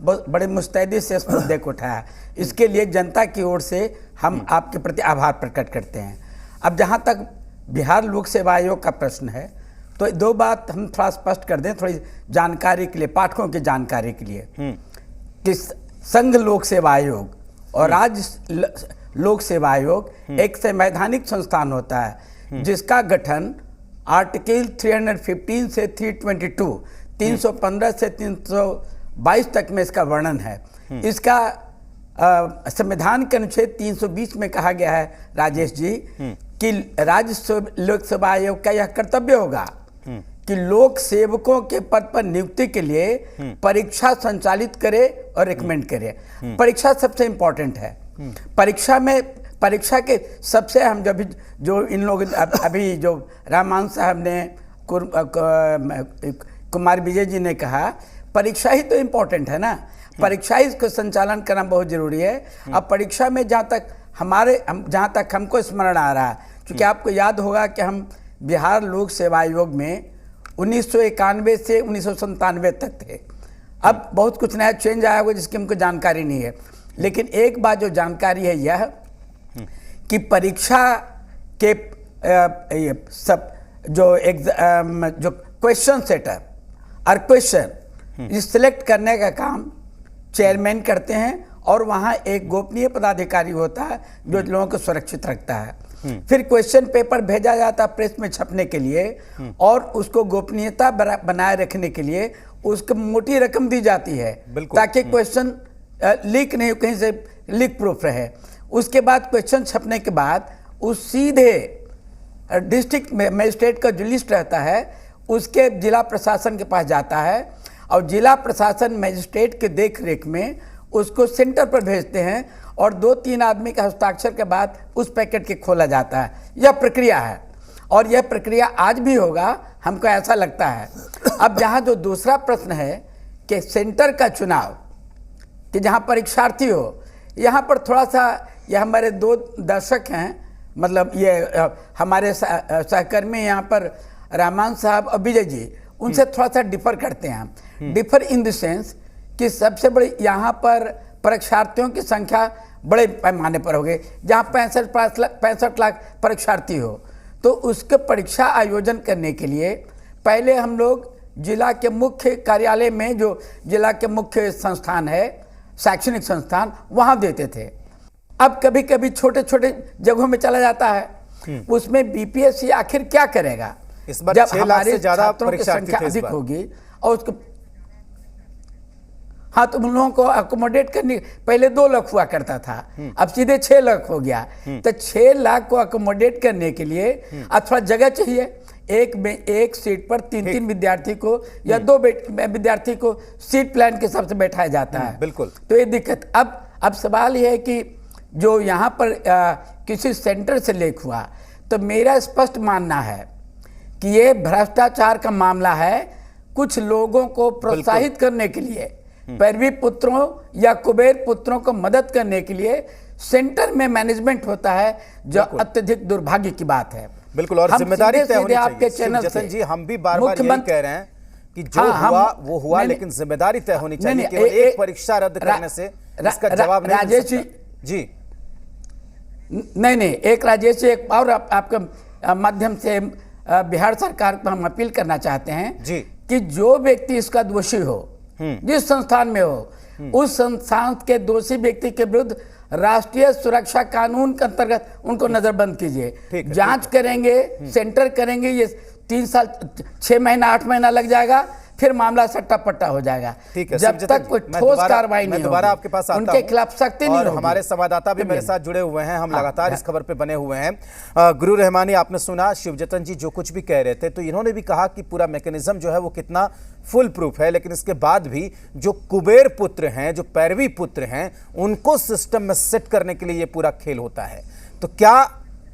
बड़े मुस्तैदी से इस मुद्दे को उठाया। इसके लिए जनता की ओर से हम आपके प्रति आभार प्रकट करते हैं। अब जहाँ तक बिहार लोक सेवा आयोग का प्रश्न है, तो दो बात हम थोड़ा स्पष्ट कर दें, थोड़ी जानकारी के लिए, पाठकों की जानकारी के लिए, कि संघ लोक सेवा आयोग और राज्य लोक सेवा आयोग एक संवैधानिक संस्थान होता है, जिसका गठन आर्टिकल 315 से 322, 315 से 322 तक में इसका वर्णन है। इसका संविधान के अनुच्छेद 320 में कहा गया है राजेश जी कि राज्य लोक सेवा आयोग का यह कर्तव्य होगा कि लोक सेवकों के पद पर नियुक्ति के लिए परीक्षा संचालित करे और रिकमेंड करे। परीक्षा सबसे इंपॉर्टेंट है। परीक्षा के सबसे हम जो इन लोग अभी जो रामान साहब ने, कुमार विजय जी ने कहा, परीक्षा ही तो इम्पोर्टेंट है ना, परीक्षा ही इसको संचालन करना बहुत जरूरी है। अब परीक्षा में जहाँ तक हमको स्मरण आ रहा है, क्योंकि आपको याद होगा कि हम बिहार लोक सेवा आयोग में 1991 से 1997 तक थे। अब बहुत कुछ नया चेंज आया होगा जिसकी हमको जानकारी नहीं है, लेकिन एक बात जो जानकारी है यह कि परीक्षा के सब जो क्वेश्चन सेटर और क्वेश्चन सिलेक्ट करने का काम चेयरमैन करते हैं, और वहाँ एक गोपनीय पदाधिकारी होता है जो लोगों को सुरक्षित रखता है। फिर क्वेश्चन पेपर भेजा जाता है प्रेस में छपने के लिए, और उसको गोपनीयता बनाए रखने के लिए उसको मोटी रकम दी जाती है ताकि क्वेश्चन लीक नहीं, कहीं से लीक प्रूफ रहे। उसके बाद क्वेश्चन छपने के बाद उस सीधे डिस्ट्रिक्ट मजिस्ट्रेट का जो लिस्ट रहता है उसके जिला प्रशासन के पास जाता है, और जिला प्रशासन मजिस्ट्रेट के देख रेख में उसको सेंटर पर भेजते हैं, और 2-3 आदमी के हस्ताक्षर के बाद उस पैकेट के खोला जाता है। यह प्रक्रिया है, और यह प्रक्रिया आज भी होगा, हमको ऐसा लगता है। अब जहाँ जो दूसरा प्रश्न है कि सेंटर का चुनाव, कि जहाँ परीक्षार्थी हो, यहाँ पर थोड़ा सा, यह हमारे 2 दर्शक हैं, मतलब ये हमारे सहकर्मी यहाँ पर रामान साहब और विजय जी, उनसे थोड़ा सा डिफर करते हैं। डिफर इन द सेंस कि सबसे बड़ी यहाँ पर परीक्षार्थियों की संख्या बड़े पैमाने पर हो गई। जहाँ 65 लाख परीक्षार्थी हो, तो उसके परीक्षा आयोजन करने के लिए पहले हम लोग जिला के मुख्य कार्यालय में, जो जिला के मुख्य संस्थान है, शैक्षणिक संस्थान, वहाँ देते थे। अब कभी कभी छोटे छोटे जगहों में चला जाता है। उसमें बीपीएससी आखिर क्या करेगा? इस बार जब 6 लाख से ज्यादा छात्रों की संख्या अधिक होगी और उसको, हाँ, तो उन लोगों को अकोमोडेट करने, पहले 2 लाख हुआ करता था, अब सीधे 6 लाख हो गया। तो 6 लाख को अकोमोडेट करने के लिए अब थोड़ा जगह चाहिए। एक सीट पर तीन विद्यार्थी को या 2 विद्यार्थी को सीट प्लान के हिसाब से बैठाया जाता है। बिल्कुल। तो ये दिक्कत अब सवाल ये है कि जो यहाँ पर किसी सेंटर से लीक हुआ, तो मेरा स्पष्ट मानना है कि ये भ्रष्टाचार का मामला है। कुछ लोगों को प्रोत्साहित करने के लिए, पैरवी पुत्रों या कुबेर पुत्रों को मदद करने के लिए सेंटर में मैनेजमेंट होता है, जो अत्यधिक दुर्भाग्य की बात है। बिल्कुल, और जिम्मेदारी तय होनी आपके चाहिए। चैनल जतन से जी, हम भी बार बार यही कह रहे हैं कि जो हुआ वो हुआ, लेकिन जिम्मेदारी तय होनी चाहिए। केवल एक परीक्षा रद्द करने से इसका जवाब नहीं मिल सकता। जी नहीं, एक राजेश जी, एक और आपके माध्यम से बिहार सरकार को हम अपील करना चाहते हैं जी कि जो व्यक्ति इसका दोषी हो, जिस संस्थान में हो, उस संस्थान के दोषी व्यक्ति के विरुद्ध राष्ट्रीय सुरक्षा कानून के अंतर्गत उनको नजरबंद कीजिए। जांच करेंगे, सेंटर करेंगे, ये 3 साल 6 महीना 8 महीना लग जाएगा, फिर मामला सट्टा पट्टा हो जाएगा। ठीक है, जब तक कोई ठोस कार्रवाई नहीं दोबारा आपके पास आता हूं, उनके खिलाफ सख्ती नहीं होगी। हमारे संवाददाता भी मेरे साथ जुड़े हुए हैं, हम लगातार इस खबर पे बने हुए हैं। गुरु रहमानी, आपने सुना शिवजतन जी जो कुछ भी कह रहे थे, तो इन्होंने भी कहा कि पूरा मैकेनिज्म जो है वो कितना फुल प्रूफ है, लेकिन इसके बाद भी जो कुबेर पुत्र हैं, जो पैरवी पुत्र हैं, उनको सिस्टम में सेट करने के लिए ये पूरा खेल होता है। तो क्या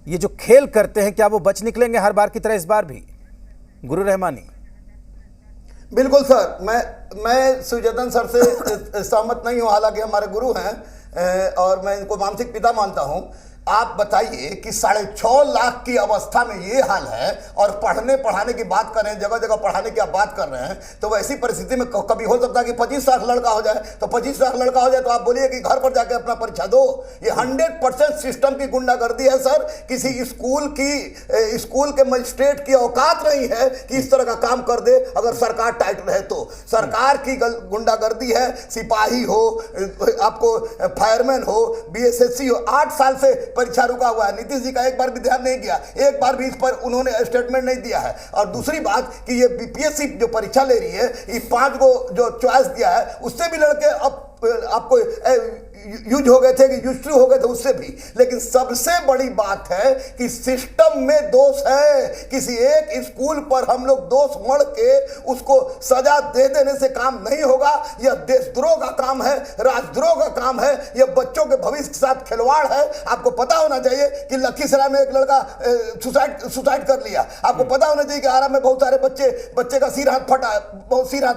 ये जो खेल करते हैं, क्या वो बच निकलेंगे हर बार की तरह इस बार भी? गुरु रहमानी। बिल्कुल सर, मैं शिवजतन सर से सहमत नहीं हूं, हालांकि हमारे गुरु हैं और मैं इनको मानसिक पिता मानता हूं। आप बताइए कि 6.5 लाख की अवस्था में ये हाल है, और पढ़ाने की बात कर रहे हैं, जगह जगह पढ़ाने की आप बात कर रहे हैं, तो वैसी परिस्थिति में कभी हो सकता है कि 25 लाख लड़का हो जाए। तो 25 लाख लड़का हो जाए तो आप बोलिए कि घर पर जाके अपना परीक्षा दो। ये 100% सिस्टम की गुंडागर्दी है सर। किसी स्कूल के मजिस्ट्रेट की औकात नहीं है कि इस तरह का काम कर दे, अगर सरकार टाइट रहे तो। सरकार की गुंडागर्दी है। सिपाही हो, आपको फायरमैन हो, BSSC हो, 8 साल से परीक्षा रुका हुआ है। नीतीश जी का एक बार भी ध्यान नहीं किया, एक बार भी इस पर उन्होंने स्टेटमेंट नहीं दिया है। और दूसरी बात कि ये BPSC जो परीक्षा ले रही है, ये 5 को जो चॉइस दिया है, उससे भी लड़के अब आपको यूज हो गए थे कि यूज हो गए थे उससे भी। लेकिन सबसे बड़ी बात है कि सिस्टम में दोष है। किसी एक स्कूल पर हम लोग दोष मढ़ के उसको सजा दे देने से काम नहीं होगा। यह देशद्रोह का काम है, राजद्रोह का काम है, यह बच्चों के भविष्य के साथ खिलवाड़ है। आपको पता होना चाहिए कि लखीसराय में एक लड़का सुसाइड कर लिया। आपको पता होना चाहिए कि आरा में बहुत सारे बच्चे का सिर हाथ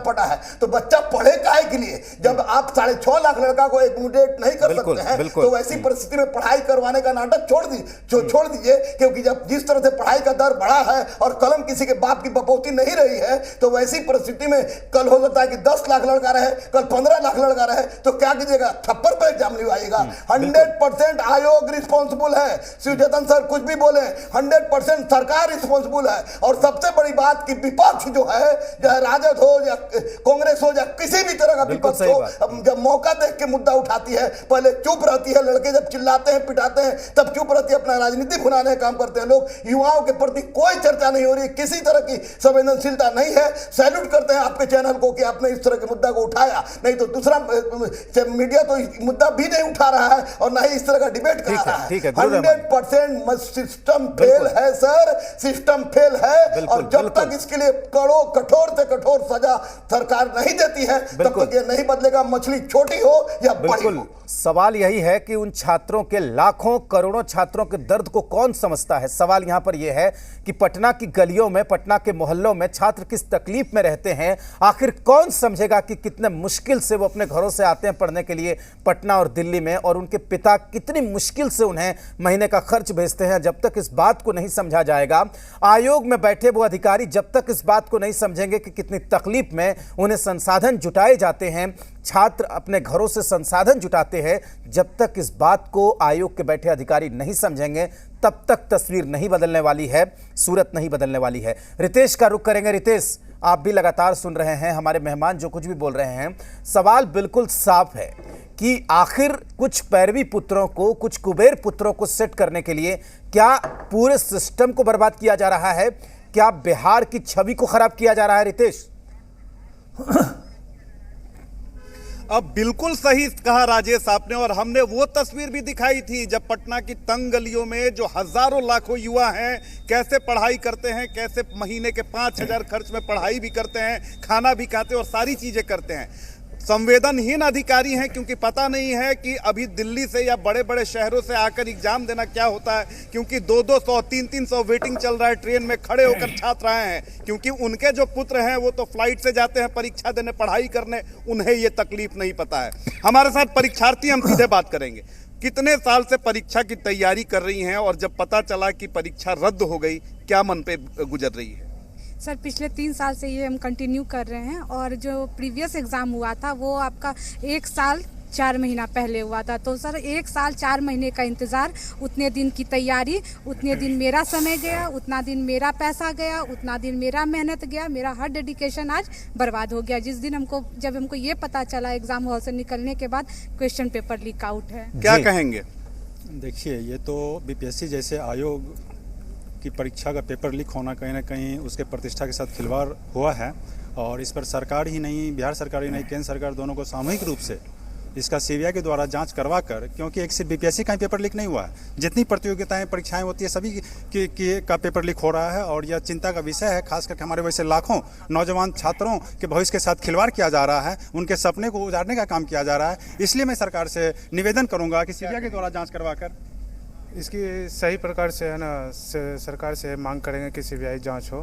फटा है। तो बच्चा पढ़े काहे के लिए? जब आप 6.5 लाख लड़का को एकोमोडेट नहीं कर सकते हैं, तो वैसी परिस्थिति में पढ़ाई करवाने का नाटक छोड़ दीजिए। क्योंकि जब जिस तरह से पढ़ाई का दर बढ़ा है और कलम किसी के बाप की बपौती नहीं रही है, तो वैसी परिस्थिति में कल हो सकता है कि 10 लाख लड़का रहे, कल 15 लाख लड़का रहे, तो क्या कीजिएगा? थप्पड़ पर एग्जाम लिवाइएगा। 100% आयोग रिस्पॉन्सिबल है। शिवजतन सर कुछ भी बोले, 100% सरकार रिस्पॉन्सिबल है। और सबसे बड़ी बात कि विपक्ष जो है, चाहे राजद हो या कांग्रेस हो या किसी भी तरह का विपक्ष हो, जब मौका देख के मुद्दा उठाती है, पहले चुप रहती है। लड़के जब चिल्लाते हैं, पिटाते हैं, तब चुप रहती है, अपना राजनीति भुनाने का काम करते हैं लोग। युवाओं के प्रति कोई चर्चा नहीं हो रही, किसी तरह की संवेदनशीलता नहीं है। सैल्यूट करते हैं आपके चैनल को कि आपने इस तरह के मुद्दा को उठाया, नहीं तो दूसरा मीडिया तो मुद्दा भी नहीं उठा रहा है और ना ही इस तरह का डिबेट करा रहा है। 100% सिस्टम फेल है सर, सिस्टम फेल है। और जब तक इसके लिए कठोर से कठोर सजा सरकार नहीं देती है, तब तक ये नहीं बदलेगा, मछली छोटी हो या बड़ी हो। सवाल यही है कि उन छात्रों के लाखों करोड़ों छात्रों के दर्द को कौन समझता है? सवाल यहां पर यह है कि पटना की गलियों में, पटना के मोहल्लों में छात्र किस तकलीफ में रहते हैं। आखिर कौन समझेगा कि कितने मुश्किल से वो अपने घरों से आते हैं पढ़ने के लिए पटना और दिल्ली में, और उनके पिता कितनी मुश्किल से उन्हें महीने का खर्च भेजते हैं। जब तक इस बात को नहीं समझा जाएगा, आयोग में बैठे वो अधिकारी जब तक इस बात को नहीं समझेंगे कि कितनी तकलीफ में उन्हें संसाधन जुटाए जाते हैं, छात्र अपने घरों से संसाधन जुटाते हैं, जब तक इस बात को आयोग के बैठे अधिकारी नहीं समझेंगे, तब तक तस्वीर नहीं बदलने वाली है, सूरत नहीं बदलने वाली है। रितेश का रुख करेंगे। रितेश, आप भी लगातार सुन रहे हैं हमारे मेहमान जो कुछ भी बोल रहे हैं। सवाल बिल्कुल साफ है कि आखिर कुछ पैरवी पुत्रों को, कुछ कुबेर पुत्रों को सेट करने के लिए क्या पूरे सिस्टम को बर्बाद किया जा रहा है? क्या बिहार की छवि को खराब किया जा रहा है? रितेश, अब बिल्कुल सही कहा राजेश आपने, और हमने वो तस्वीर भी दिखाई थी जब पटना की तंग गलियों में जो हजारों लाखों युवा हैं कैसे पढ़ाई करते हैं, कैसे महीने के 5,000 खर्च में पढ़ाई भी करते हैं, खाना भी खाते हैं और सारी चीजें करते हैं। संवेदनहीन अधिकारी हैं क्योंकि पता नहीं है कि अभी दिल्ली से या बड़े बड़े शहरों से आकर एग्जाम देना क्या होता है, क्योंकि 200 300 वेटिंग चल रहा है, ट्रेन में खड़े होकर छात्र आए हैं, क्योंकि उनके जो पुत्र हैं वो तो फ्लाइट से जाते हैं परीक्षा देने, पढ़ाई करने, उन्हें ये तकलीफ नहीं पता है। हमारे साथ परीक्षार्थी, हम सीधे बात करेंगे, कितने साल से परीक्षा की तैयारी कर रही हैं और जब पता चला कि परीक्षा रद्द हो गई, क्या मन पे गुजर रही है? सर पिछले 3 साल से ये हम कंटिन्यू कर रहे हैं, और जो प्रीवियस एग्ज़ाम हुआ था वो आपका 1 साल 4 महीना पहले हुआ था। तो सर 1 साल 4 महीने का इंतज़ार, उतने दिन की तैयारी, उतने दिन मेरा समय गया, उतना दिन मेरा पैसा गया, उतना दिन मेरा मेहनत गया, मेरा हर डेडिकेशन आज बर्बाद हो गया। जिस दिन जब हमको ये पता चला एग्ज़ाम हॉल से निकलने के बाद क्वेश्चन पेपर लीक आउट है। क्या कहेंगे? देखिए, ये तो बीपीएससी जैसे आयोग की परीक्षा का पेपर लीक होना कहीं ना कहीं उसके प्रतिष्ठा के साथ खिलवाड़ हुआ है, और इस पर सरकार ही नहीं, बिहार सरकार ही नहीं, केंद्र सरकार दोनों को सामूहिक रूप से इसका सीबीआई के द्वारा जांच करवा कर, क्योंकि एक सिर्फ बीपीएससी का ही पेपर लीक नहीं हुआ है, जितनी प्रतियोगिताएं परीक्षाएं होती है सभी का पेपर लीक हो रहा है, और यह चिंता का विषय है। खास करके हमारे वैसे लाखों नौजवान छात्रों के भविष्य के साथ खिलवाड़ किया जा रहा है, उनके सपने को उजाड़ने का काम किया जा रहा है। इसलिए मैं सरकार से निवेदन करूँगा कि सीबीआई के द्वारा जाँच करवा कर इसकी सही प्रकार से है ना सरकार से मांग करेंगे कि सीबीआई जांच हो।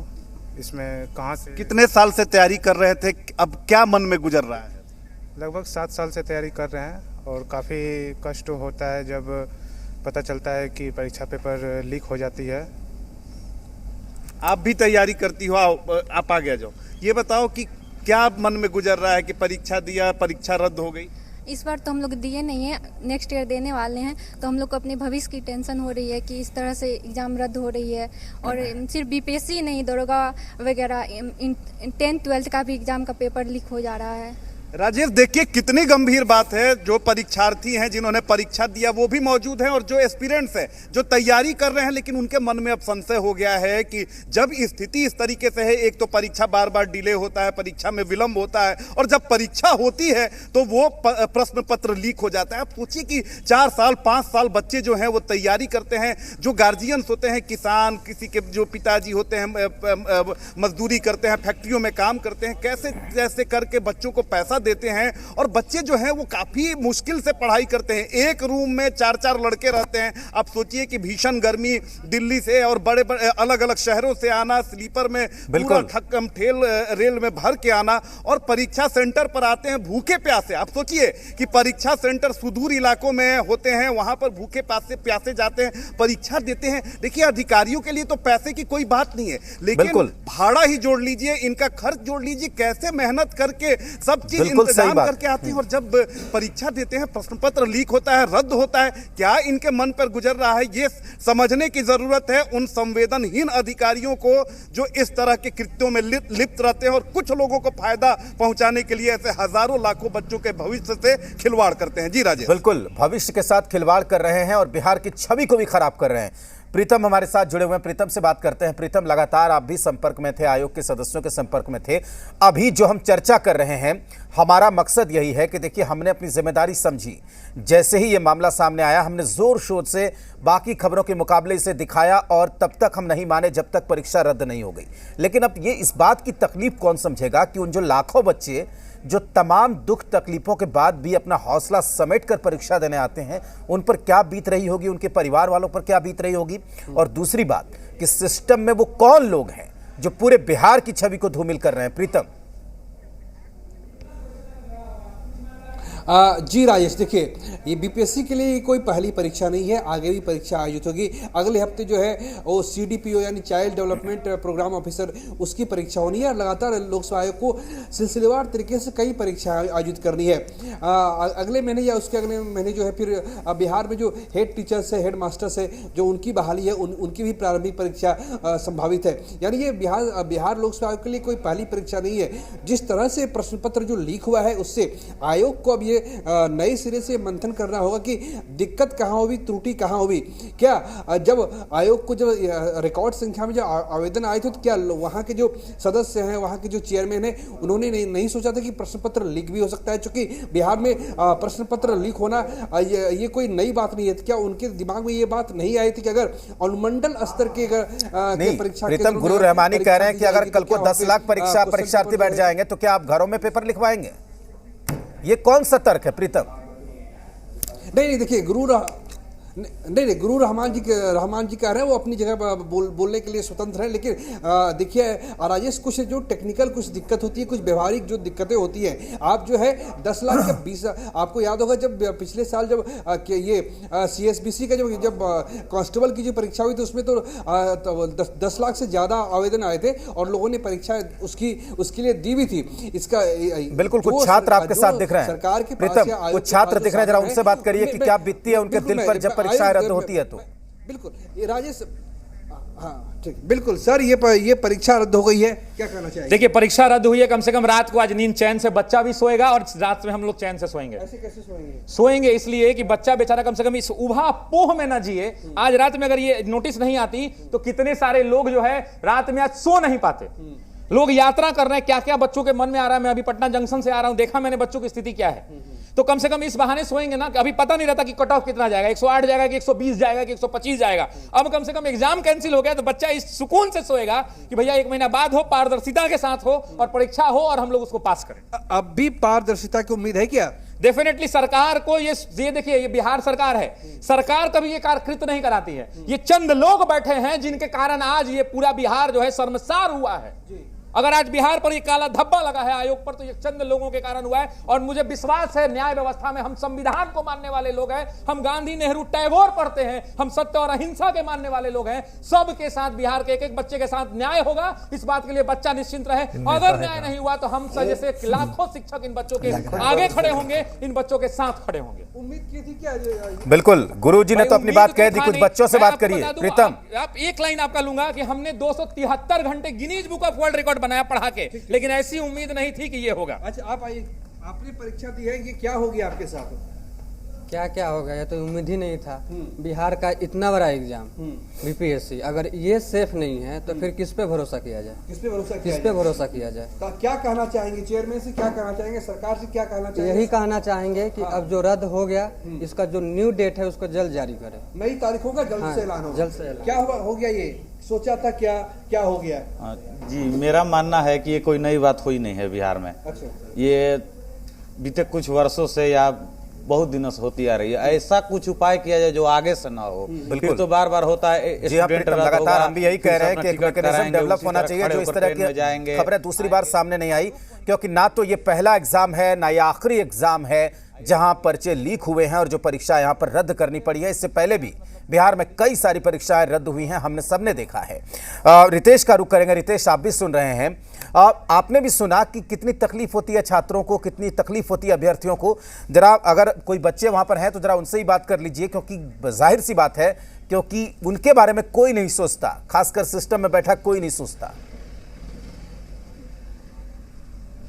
इसमें कहां से, कितने साल से तैयारी कर रहे थे, अब क्या मन में गुजर रहा है? लगभग 7 साल से तैयारी कर रहे हैं, और काफ़ी कष्ट होता है जब पता चलता है कि परीक्षा पेपर लीक हो जाती है। आप भी तैयारी करती हो, आप आ गया जाओ, ये बताओ कि क्या मन में गुजर रहा है कि परीक्षा दिया, परीक्षा रद्द हो गई? इस बार तो हम लोग दिए नहीं है, नेक्स्ट ईयर देने वाले हैं, तो हम लोग को अपने भविष्य की टेंशन हो रही है कि इस तरह से एग्ज़ाम रद्द हो रही है। और सिर्फ बीपीएससी नहीं, दरोगा वगैरह 10th 12th का भी एग्ज़ाम का पेपर लीक हो जा रहा है। राजेश, देखिए कितनी गंभीर बात है। जो परीक्षार्थी हैं जिन्होंने परीक्षा दिया वो भी मौजूद हैं, और जो एस्पिरेंट्स हैं जो तैयारी कर रहे हैं, लेकिन उनके मन में अब संशय हो गया है कि जब स्थिति इस तरीके से है, एक तो परीक्षा बार बार डिले होता है, परीक्षा में विलंब होता है, और जब परीक्षा होती है तो वो प्रश्न पत्र लीक हो जाता है। आप सोचिए कि 4 साल 5 साल बच्चे जो हैं वो तैयारी करते हैं, जो गार्जियंस होते हैं, किसान, किसी के जो पिताजी होते हैं मजदूरी करते हैं, फैक्ट्रियों में काम करते हैं, कैसे कैसे करके बच्चों को पैसा देते हैं, और बच्चे जो हैं वो काफी मुश्किल से पढ़ाई करते हैं। एक रूम में 4-4 लड़के रहते हैं। आप सोचिए कि भीषण गर्मी, दिल्ली से और बड़े बड़े अलग अलग शहरों से आना, स्लीपर में पूरा ठक्कम ठेल रेल में भर के आना, और परीक्षा सेंटर पर आते हैं भूखे प्यासे। आप सोचिए कि परीक्षा सेंटर सुदूर इलाकों में होते हैं, वहां पर भूखे प्यासे जाते हैं, परीक्षा देते हैं। देखिए, अधिकारियों के लिए तो पैसे की कोई बात नहीं है, लेकिन भाड़ा ही जोड़ लीजिए, इनका खर्च जोड़ लीजिए, कैसे मेहनत करके सब चीज इंतजाम करके आते हैं, और जब परीक्षा देते हैं प्रश्न पत्र लीक होता है, रद्द होता है, क्या इनके मन पर गुजर रहा है, ये समझने की जरूरत है उन संवेदनहीन अधिकारियों को जो इस तरह के कृत्यों में लिप्त रहते हैं, और कुछ लोगों को फायदा पहुंचाने के लिए ऐसे हजारों लाखों बच्चों के भविष्य से खिलवाड़ करते हैं। जी राजेश, बिल्कुल भविष्य के साथ खिलवाड़ कर रहे हैं और बिहार की छवि को भी खराब कर रहे हैं। प्रीतम हमारे साथ जुड़े हुए हैं, प्रीतम से बात करते हैं। प्रीतम, लगातार आप भी संपर्क में थे, आयोग के सदस्यों के संपर्क में थे। अभी जो हम चर्चा कर रहे हैं, हमारा मकसद यही है कि देखिए, हमने अपनी जिम्मेदारी समझी। जैसे ही ये मामला सामने आया, हमने जोर शोर से बाकी खबरों के मुकाबले इसे दिखाया, और तब तक हम नहीं माने जब तक परीक्षा रद्द नहीं हो गई। लेकिन अब ये इस बात की तकलीफ कौन समझेगा कि उन जो लाखों बच्चे जो तमाम दुख तकलीफों के बाद भी अपना हौसला समेट कर परीक्षा देने आते हैं, उन पर क्या बीत रही होगी, उनके परिवार वालों पर क्या बीत रही होगी। और दूसरी बात कि सिस्टम में वो कौन लोग हैं जो पूरे बिहार की छवि को धूमिल कर रहे हैं। प्रीतम जी राजेश, देखिए, ये बीपीएससी के लिए कोई पहली परीक्षा नहीं है, आगे भी परीक्षा आयोजित होगी। अगले हफ्ते जो है वो CDPO यानी चाइल्ड डेवलपमेंट प्रोग्राम ऑफिसर, उसकी परीक्षा होनी है। लगातार लोकसभा आयोग को सिलसिलेवार तरीके से कई परीक्षाएं आयोजित करनी है। अगले महीने या उसके अगले महीने जो है फिर बिहार में जो हेड टीचर्स है, हेड मास्टर्स है, जो उनकी बहाली है, उनकी भी प्रारंभिक परीक्षा संभावित है। यानी ये बिहार लोकसभा आयोग के लिए कोई पहली परीक्षा नहीं है। जिस तरह से प्रश्न पत्र जो लीक हुआ है, उससे आयोग को अब ये ये नए सिरे से मंथन करना होगा कि दिक्कत कहाँ हुई, त्रुटि कहाँ हुई। क्या जब आयोग को जब रिकॉर्ड संख्या में जो आवेदन आए थे तो क्या वहाँ के जो सदस्य हैं, वहाँ के जो चेयरमैन हैं, उन्होंने नहीं सोचा था कि प्रश्न पत्र लीक भी हो सकता है? क्योंकि बिहार में प्रश्न पत्र लीक होना ये कोई नई बात नहीं है। तो क्या उनके दिमाग में ये बात नहीं आई थी कि अगर अनुमंडल स्तर के अगर परीक्षा, प्रीतम गुरु रहमानी कह रहे हैं कि अगर कल को 10 लाख परीक्षार्थी बैठ जाएंगे तो क्या आप घरों में पेपर लिखवाएंगे? ये कौन सा तर्क है प्रीतम? नहीं देखिए, गुरु रहमान जी कह रहे हैं वो अपनी जगह बोलने के लिए स्वतंत्र हैं, लेकिन देखिए राजेश, कुछ जो टेक्निकल कुछ दिक्कत होती है, कुछ व्यवहारिक जो दिक्कतें होती हैं। आप जो है 10 लाख के 20, आपको याद होगा जब पिछले साल जब ये CSBC का जब कांस्टेबल की जो परीक्षा हुई थी उसमें तो 10 लाख से ज़्यादा आवेदन आए थे और लोगों ने परीक्षा उसके लिए दी भी थी। इसका बिल्कुल कुछ छात्र आपके साथ दिख रहे हैं सरकार के प्रीतम, कुछ छात्र दिख रहे हैं, जरा उनसे बात करिए कि क्या बीतती है उनके दिल पर जब परीक्षा रद्द होती है तो? बिल्कुल ये राजेश, हाँ ठीक, बिल्कुल सर, ये परीक्षा रद्द हो गई है, क्या कहना चाहिए? देखिए परीक्षा रद्द हुई है, कम से कम रात को आज नींद चैन से बच्चा भी सोएगा और रात में हम लोग चैन से सोएंगे। ऐसे कैसे सोएंगे? सोएंगे इसलिए कि बच्चा बेचारा कम से कम इस उभा पोह में ना जिए। आज रात में अगर ये नोटिस नहीं आती तो कितने सारे लोग जो है रात में आज सो नहीं पाते। लोग यात्रा कर रहे हैं, क्या क्या बच्चों के मन में आ रहा है। मैं अभी पटना जंक्शन से आ रहा हूं, देखा मैंने बच्चों की स्थिति क्या है। तो कम से कम इस बहाने सोएंगे ना, अभी पता नहीं रहता कि कट ऑफ कितना जाएगा, 108 जाएगा कि 120 जाएगा कि 125 जाएगा। अब कम से कम एग्जाम कैंसिल हो गया तो बच्चा इस सुकून से सोएगा कि भैया 1 महीना बाद हो, पारदर्शिता के साथ हो और परीक्षा हो और हम लोग उसको पास करें। अब भी पारदर्शिता की उम्मीद है क्या? डेफिनेटली सरकार को ये देखिए, ये बिहार सरकार है, सरकार कभी ये कार्यकृत नहीं कराती है। ये चंद लोग बैठे हैं जिनके कारण आज ये पूरा बिहार जो है शर्मसार हुआ है। अगर आज बिहार पर ये काला धब्बा लगा है आयोग पर तो ये चंद लोगों के कारण हुआ है। और मुझे विश्वास है न्याय व्यवस्था में हम संविधान को मानने वाले लोग हैं, हम गांधी नेहरू टैगोर पढ़ते हैं, हम सत्य और अहिंसा के मानने वाले लोग हैं। सबके साथ बिहार के एक बच्चे के साथ न्याय होगा, इस बात के लिए बच्चा निश्चिंत रहे। अगर न्याय नहीं हुआ तो हम जैसे लाखों शिक्षक इन बच्चों के आगे खड़े होंगे, इन बच्चों के साथ खड़े होंगे। उम्मीद की थी क्या? बिल्कुल, गुरु जी ने तो अपनी बात कह दी, कुछ बच्चों से बात करिए प्रीतम। आप एक लाइन आपका लूंगा कि हमने 273 घंटे Guinness book of world record बनाया पढ़ा के, लेकिन ऐसी उम्मीद नहीं थी कि ये होगा। अच्छा आप आइए, आपने परीक्षा दी है, ये क्या हो गया आपके साथ? क्या क्या हो गया, ये तो उम्मीद ही नहीं था। बिहार का इतना बड़ा एग्जाम बीपीएससी, अगर ये सेफ नहीं है तो फिर किस पे भरोसा किया जाए? किस पे भरोसा किया जाए? क्या कहना चाहेंगे चेयरमैन से, क्या कहना चाहेंगे सरकार से, क्या कहना चाहेंगे? यही कहना चाहेंगे कि अब जो रद्द हो गया इसका जो न्यू डेट है उसको जल्द जारी करें। नई तारीख होगा, जल्द से ऐलान होगा। जल्द से ऐलान। क्या हो गया, ये सोचा था क्या हो गया? जी मेरा मानना है कि ये कोई नई बात हुई नहीं है बिहार में। अच्छा। ये बीते कुछ वर्षों से या बहुत दिनों से होती आ रही है। ऐसा कुछ उपाय किया जाए जो आगे से ना हो। फिर तो बार बार होता है। जी हाँ, लगातार हम भी यही कह रहे हैं कि एक मैकेनिज्म डेवलप होना चाहिए जो इस तरह की खबरें दूसरी बार सामने नहीं आई, क्योंकि ना तो ये पहला एग्जाम है ना ये आखिरी एग्जाम है जहां पर्चे लीक हुए हैं और जो परीक्षा यहां पर रद्द करनी पड़ी है। इससे पहले भी बिहार में कई सारी परीक्षाएं रद्द हुई हैं, हमने सबने देखा है। रितेश का रुख करेंगे। रितेश, आप भी सुन रहे हैं, आपने भी सुना कि कितनी तकलीफ होती है छात्रों को, कितनी तकलीफ होती है अभ्यर्थियों को। जरा अगर कोई बच्चे वहां पर हैं तो जरा उनसे ही बात कर लीजिए, क्योंकि जाहिर सी बात है, क्योंकि उनके बारे में कोई नहीं सोचता, खासकर सिस्टम में बैठा कोई नहीं सोचता।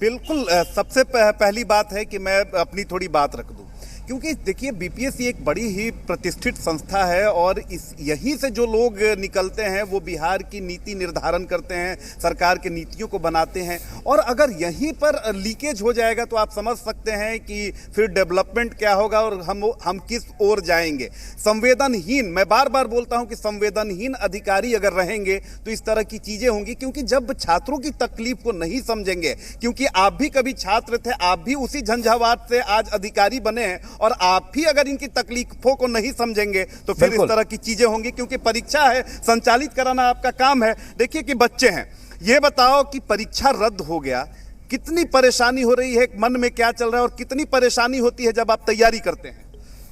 बिल्कुल, सबसे पहली बात है कि मैं अपनी थोड़ी बात रख दूं, क्योंकि देखिए बीपीएससी एक बड़ी ही प्रतिष्ठित संस्था है और यहीं से जो लोग निकलते हैं वो बिहार की नीति निर्धारण करते हैं, सरकार के नीतियों को बनाते हैं। और अगर यहीं पर लीकेज हो जाएगा तो आप समझ सकते हैं कि फिर डेवलपमेंट क्या होगा और हम किस ओर जाएंगे। संवेदनहीन, मैं बार बार बोलता हूं कि संवेदनहीन अधिकारी अगर रहेंगे तो इस तरह की चीजें होंगी, क्योंकि जब छात्रों की तकलीफ को नहीं समझेंगे, क्योंकि आप भी कभी छात्र थे, आप भी उसी झंझावात से आज अधिकारी बने हैं, और आप भी अगर इनकी तकलीफों को नहीं समझेंगे तो फिर इस तरह की चीजें होंगी, क्योंकि परीक्षा है, संचालित कराना आपका काम है। देखिए कि बच्चे हैं, ये बताओ कि परीक्षा रद्द हो गया, कितनी परेशानी हो रही है, मन में क्या चल रहा है और कितनी परेशानी होती है जब आप तैयारी करते हैं?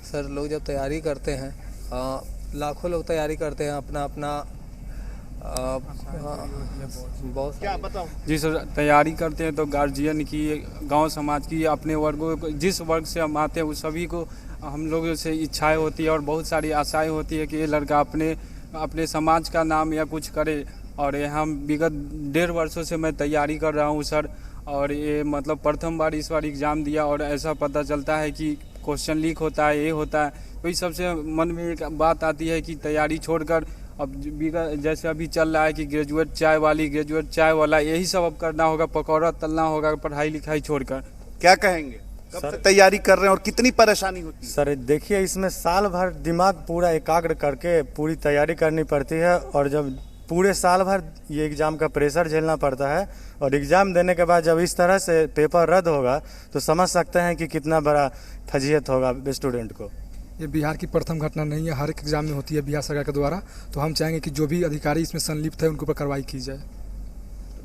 सर लोग जब तैयारी करते हैं, लाखों लोग तैयारी करते हैं अपना बहुत क्या बताओ जी सर, तैयारी करते हैं तो गार्जियन की, गांव समाज की, अपने वर्गों को, जिस वर्ग से हम आते हैं उस सभी को हम लोगों से इच्छाएं होती है और बहुत सारी आशाएं होती है कि ये लड़का अपने समाज का नाम या कुछ करे। और हम विगत 1.5 वर्षों से मैं तैयारी कर रहा हूँ सर, और ये मतलब प्रथम बार इस बार एग्ज़ाम दिया और ऐसा पता चलता है कि क्वेश्चन लीक होता है, ये होता है, तो इस सबसे मन में एक बात आती है कि तैयारी छोड़कर अब जैसे अभी चल रहा है कि ग्रेजुएट चाय वाला यही सब अब करना होगा, पकौड़ा तलना होगा पढ़ाई लिखाई छोड़कर। क्या कहेंगे, कब से तैयारी कर रहे हैं और कितनी परेशानी होती है? सर देखिए, इसमें साल भर दिमाग पूरा एकाग्र करके पूरी तैयारी करनी पड़ती है और जब पूरे साल भर ये एग्ज़ाम का प्रेशर झेलना पड़ता है और एग्ज़ाम देने के बाद जब इस तरह से पेपर रद्द होगा तो समझ सकते हैं कि कितना बड़ा फजीहत होगा स्टूडेंट को। ये बिहार की प्रथम घटना नहीं है, हर एक एग्जाम में होती है बिहार सरकार के द्वारा। तो हम चाहेंगे कि जो भी अधिकारी इसमें संलिप्त है उनके ऊपर कार्रवाई की जाए।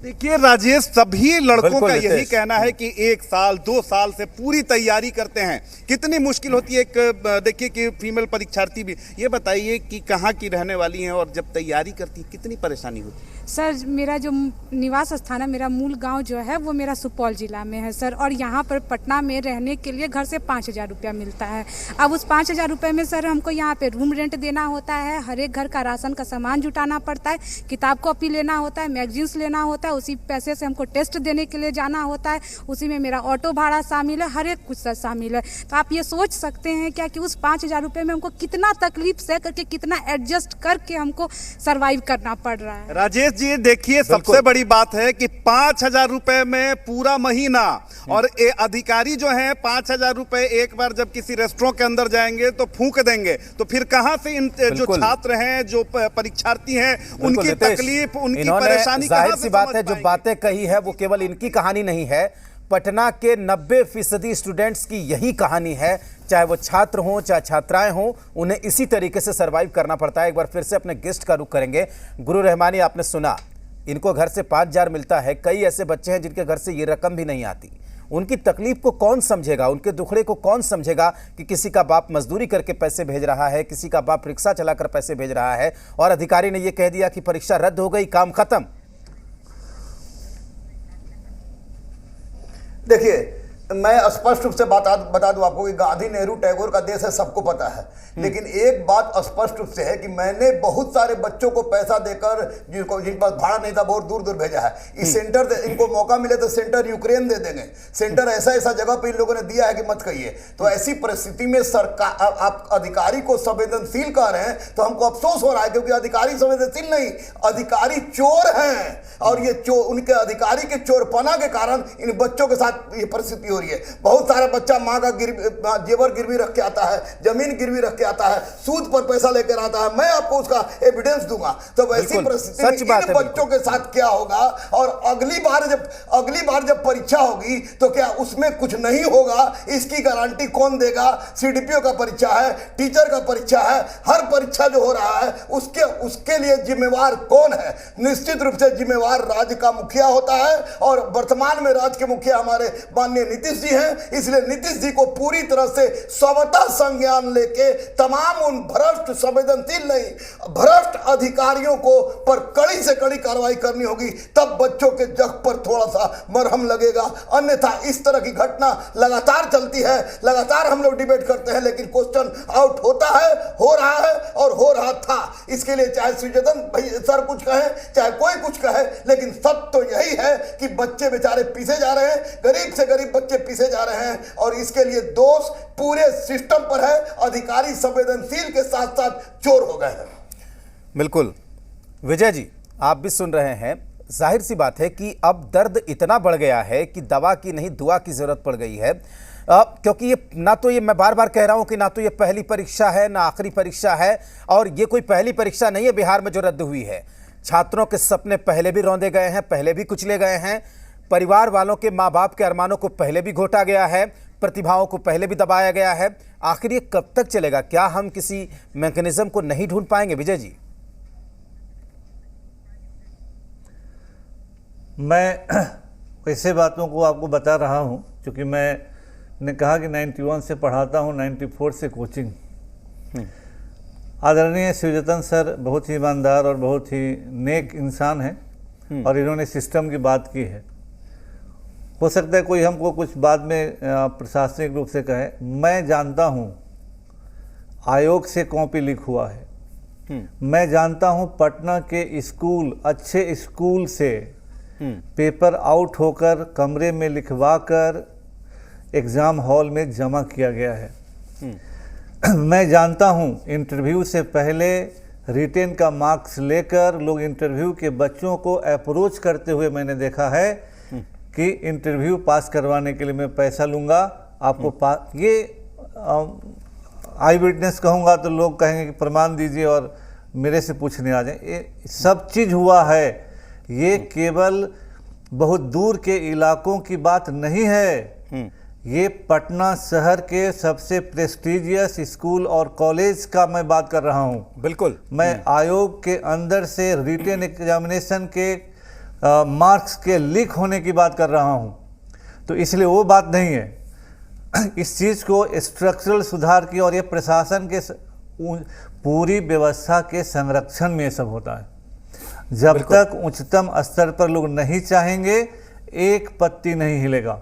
देखिए राजेश, सभी लड़कों का यही कहना है कि 1 साल 2 साल से पूरी तैयारी करते हैं। कितनी मुश्किल होती है, एक देखिए कि फीमेल परीक्षार्थी भी, ये बताइए कि कहाँ की रहने वाली हैं और जब तैयारी करती है कितनी परेशानी होती है? सर मेरा जो निवास स्थान है, मेरा मूल गांव जो है वो मेरा सुपौल जिला में है सर, और यहाँ पर पटना में रहने के लिए घर से 5,000 रुपया मिलता है। अब उस 5,000 रुपये में सर हमको यहाँ पे रूम रेंट देना होता है, हर एक घर का राशन का सामान जुटाना पड़ता है, किताब कॉपी लेना होता है, मैगजीन्स लेना होता है, उसी पैसे से हमको टेस्ट देने के लिए जाना होता है, उसी में मेरा ऑटो भाड़ा शामिल है, हर एक कुछ सर शामिल है। तो आप ये सोच सकते हैं क्या कि उस 5,000 रुपये में हमको कितना तकलीफ से करके, कितना एडजस्ट करके हमको सर्वाइव करना पड़ रहा है। राजेश जी देखिए, सबसे बड़ी बात है कि 5,000 रुपए में पूरा महीना, और अधिकारी जो हैं 5,000 रुपए एक बार जब किसी रेस्टोरेंट के अंदर जाएंगे तो फूंक देंगे, तो फिर कहां से इन जो छात्र हैं, जो परीक्षार्थी हैं, उनकी तकलीफ, उनकी परेशानी, जाहिर सी बात है जो बातें कही है वो केवल इनकी कहानी नहीं है, पटना के 90% स्टूडेंट्स की यही कहानी है। चाहे वो छात्र हों चाहे छात्राएं हों, उन्हें इसी तरीके से सरवाइव करना पड़ता है। एक बार फिर से अपने गेस्ट का रुख करेंगे। गुरु रहमानी, आपने सुना, इनको घर से 5,000 मिलता है, कई ऐसे बच्चे हैं जिनके घर से ये रकम भी नहीं आती। उनकी तकलीफ को कौन समझेगा, उनके दुखड़े को कौन समझेगा कि किसी का बाप मजदूरी करके पैसे भेज रहा है, किसी का बाप रिक्शा चलाकर पैसे भेज रहा है, और अधिकारी ने यह कह दिया कि परीक्षा रद्द हो गई, काम खत्म। देखिए, मैं स्पष्ट रूप से बता दूं आपको कि गांधी, नेहरू, टैगोर का देश है, सबको पता है। लेकिन एक बात स्पष्ट रूप से है कि मैंने बहुत सारे बच्चों को पैसा देकर, जिन पर भाड़ा नहीं था, बहुत दूर दूर भेजा है। इस सेंटर से इनको मौका मिले तो सेंटर यूक्रेन दे देंगे। सेंटर ऐसा जगह पे इन लोगों ने दिया है कि मत कहिए। तो ऐसी परिस्थिति में सरकार, आप अधिकारी को संवेदनशील कह रहे हैं तो हमको अफसोस हो रहा है, क्योंकि अधिकारी संवेदनशील नहीं, अधिकारी चोर हैं, और ये उनके अधिकारी के चोरपना के कारण इन बच्चों के साथ ये परिस्थिति हो रही है। बहुत सारा बच्चा माँ का जेवर गिरवी रख के आता है, जमीन गिरवी रख के आता है, सूद पर पैसा लेकर आता है। मैं आपको उसका एविडेंस दूंगा। तो वैसी परिस्थिति में इन बच्चों के साथ क्या होगा, और अगली बार जब परीक्षा होगी तो क्या उसमें कुछ नहीं होगा, इसकी गारंटी कौन देगा? सीडीपीओ का परीक्षा है, टीचर का परीक्षा है, हर परीक्षा जो हो रहा है उसके लिए जिम्मेवार कौन है? निश्चित रूप से जिम्मेवार राज्य का मुखिया होता है, और वर्तमान में राज्य के मुखिया हमारे माननीय नीतीश जी हैं। इसलिए नीतीश जी को पूरी तरह से स्वतः संज्ञान लेके तमाम उन भ्रष्ट, संवेदनशील नहीं, भ्रष्ट अधिकारियों को पर कड़ी से कड़ी कार्रवाई करनी होगी, तब बच्चों के जख्म पर थोड़ा सा मरहम लगेगा। अन्यथा इस तरह की घटना लगातार चलती है, लगातार हम लोग डिबेट करते हैं, लेकिन क्वेश्चन आउट होता है, हो रहा है और हो रहा था। इसके लिए चाहे सुजतन भाई सर कुछ कहे, चाहे कोई कुछ कहे, लेकिन सत्य तो यही है कि बच्चे बेचारे पीछे जा रहे हैं, गरीब से गरीब बच्चे पीछे जा रहे हैं, और इसके लिए दोष पूरे सिस्टम पर है। अधिकारी संवेदनशील के साथ साथ चोर हो गए हैं। बिल्कुल विजय जी, आप भी सुन रहे हैं। जाहिर सी बात है कि अब दर्द इतना बढ़ गया है कि दवा की नहीं दुआ की जरूरत पड़ गई है, क्योंकि ये ना तो ये मैं बार बार कह रहा हूं कि ना तो ये पहली परीक्षा है ना आखिरी परीक्षा है, और ये कोई पहली परीक्षा नहीं है बिहार में जो रद्द हुई है। छात्रों के सपने पहले भी रौंदे गए हैं, पहले भी कुचले गए हैं, परिवार वालों के माँ बाप के अरमानों को पहले भी घोटा गया है, प्रतिभाओं को पहले भी दबाया गया है। आखिर ये कब तक चलेगा? क्या हम किसी मैकेनिज्म को नहीं ढूंढ पाएंगे विजय जी? मैं ऐसे बातों को आपको बता रहा हूं क्योंकि मैंने कहा कि 91 से पढ़ाता हूं, 94 से कोचिंग। आदरणीय शिवजतन सर बहुत ही ईमानदार और बहुत ही नेक इंसान हैं, और इन्होंने सिस्टम की बात की है। हो सकता है कोई हमको कुछ बाद में प्रशासनिक रूप से कहे, मैं जानता हूं आयोग से कॉपी लीक हुआ है, मैं जानता हूं पटना के स्कूल, अच्छे स्कूल से पेपर आउट होकर कमरे में लिखवा कर एग्ज़ाम हॉल में जमा किया गया है। मैं जानता हूं इंटरव्यू से पहले रिटेन का मार्क्स लेकर लोग इंटरव्यू के बच्चों को अप्रोच करते हुए मैंने देखा है कि इंटरव्यू पास करवाने के लिए मैं पैसा लूँगा आपको ये आई विटनेस कहूँगा तो लोग कहेंगे कि प्रमाण दीजिए और मेरे से पूछने आ जाए। ये सब चीज़ हुआ है। ये केवल बहुत दूर के इलाकों की बात नहीं है, ये पटना शहर के सबसे प्रेस्टिजियस स्कूल और कॉलेज का मैं बात कर रहा हूँ। बिल्कुल, मैं आयोग के अंदर से रिटेन एग्जामिनेशन के मार्क्स के लीक होने की बात कर रहा हूँ। तो इसलिए वो बात नहीं है। इस चीज़ को स्ट्रक्चरल सुधार की और ये प्रशासन के पूरी व्यवस्था के संरक्षण में ये सब होता है। जब तक उच्चतम स्तर पर लोग नहीं चाहेंगे एक पत्ती नहीं हिलेगा।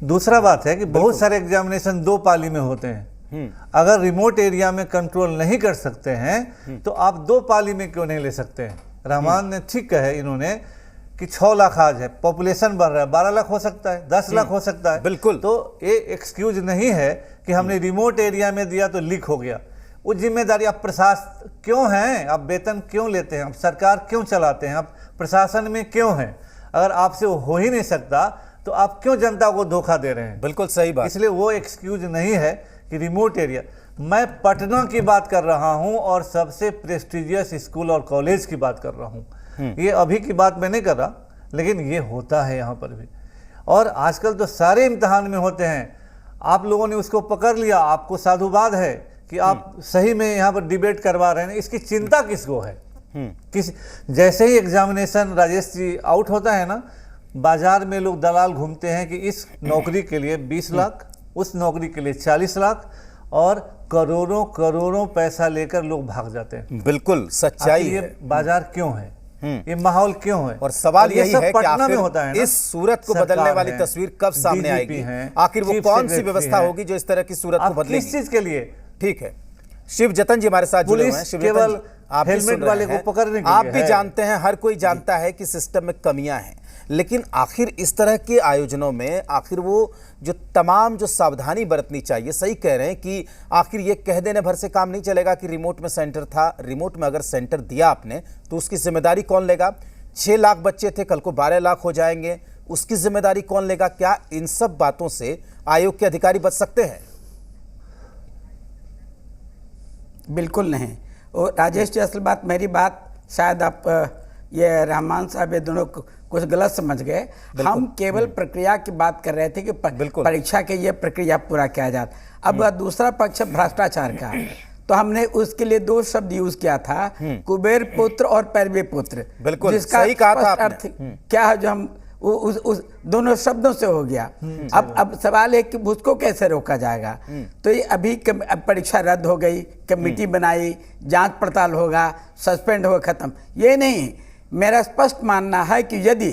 दूसरा बात है कि बहुत सारे एग्जामिनेशन 2 पाली में होते हैं। अगर रिमोट एरिया में कंट्रोल नहीं कर सकते हैं तो आप 2 पाली में क्यों नहीं ले सकते हैं। रहमान ने ठीक कहे इन्होंने कि 6 लाख आज है, पॉपुलेशन बढ़ रहा है, 12 लाख हो सकता है, 10 लाख हो सकता है। बिल्कुल, तो ये एक्सक्यूज नहीं है कि हमने रिमोट एरिया में दिया तो लीक हो गया। वो जिम्मेदारी आप प्रशासन क्यों हैं, आप वेतन क्यों लेते हैं, आप सरकार क्यों चलाते हैं, आप प्रशासन में क्यों हैं। अगर आपसे वो हो ही नहीं सकता तो आप क्यों जनता को धोखा दे रहे हैं। बिल्कुल सही बात। इसलिए वो एक्सक्यूज नहीं है कि रिमोट एरिया। मैं पटना की बात कर रहा हूं और सबसे प्रेस्टिजियस स्कूल और कॉलेज की बात कर रहा हूं। ये अभी की बात मैं नहीं कर रहा, लेकिन ये होता है यहाँ पर भी। और आजकल तो सारे इम्तिहान में होते हैं। आप लोगों ने उसको पकड़ लिया, आपको साधुवाद है कि आप सही में यहाँ पर डिबेट करवा रहे हैं। इसकी चिंता किसको है। किस जैसे ही एग्जामिनेशन राजेश जी आउट होता है ना, बाजार में लोग दलाल घूमते हैं कि इस नौकरी के लिए 20 लाख, उस नौकरी के लिए 40 लाख और करोड़ों करोड़ों पैसा लेकर लोग भाग जाते हैं। बिल्कुल सच्चाई है। ये बाजार क्यों है, ये माहौल क्यों है। और सवाल यही है कि आखिर होता है इस सूरत को बदलने वाली तस्वीर कब सामने आएगी। आखिर वो कौन सी व्यवस्था होगी जो इस तरह की सूरत को बदलेगी। किस चीज के लिए। ठीक है, शिव जतन जी हमारे साथ जुड़े हुए हैं। केवल आप हेलमेट वाले को पकड़ने के लिए आप भी जानते हैं, हर कोई जानता है कि सिस्टम में कमियां हैं, लेकिन आखिर इस तरह के आयोजनों में आखिर वो जो तमाम जो सावधानी बरतनी चाहिए। सही कह रहे हैं कि आखिर ये कह देने भर से काम नहीं चलेगा कि रिमोट में सेंटर था। रिमोट में अगर सेंटर दिया आपने तो उसकी जिम्मेदारी कौन लेगा। 6 लाख बच्चे थे, कल को 12 लाख हो जाएंगे, उसकी जिम्मेदारी कौन लेगा। क्या इन सब बातों से आयोग के अधिकारी बच सकते हैं। बिल्कुल नहीं। और राजेश जी, असल बात मेरी बात शायद आप ये रहमान साहब ये दोनों कुछ गलत समझ गए। हम केवल प्रक्रिया की बात कर रहे थे कि परीक्षा के ये प्रक्रिया पूरा किया जाता। अब दूसरा पक्ष भ्रष्टाचार का, तो हमने उसके लिए 2 शब्द यूज किया था, कुबेर पुत्र और पैरवी पुत्र। बिल्कुल जिसका सही कहा था आपने। अर्थ क्या है जो हम उस दोनों शब्दों से हो गया। अब सवाल है कि उसको कैसे रोका जाएगा। तो ये अभी परीक्षा रद्द हो गई, कमेटी बनाई, जांच पड़ताल होगा, सस्पेंड हो, खत्म, ये नहीं। मेरा स्पष्ट मानना है कि यदि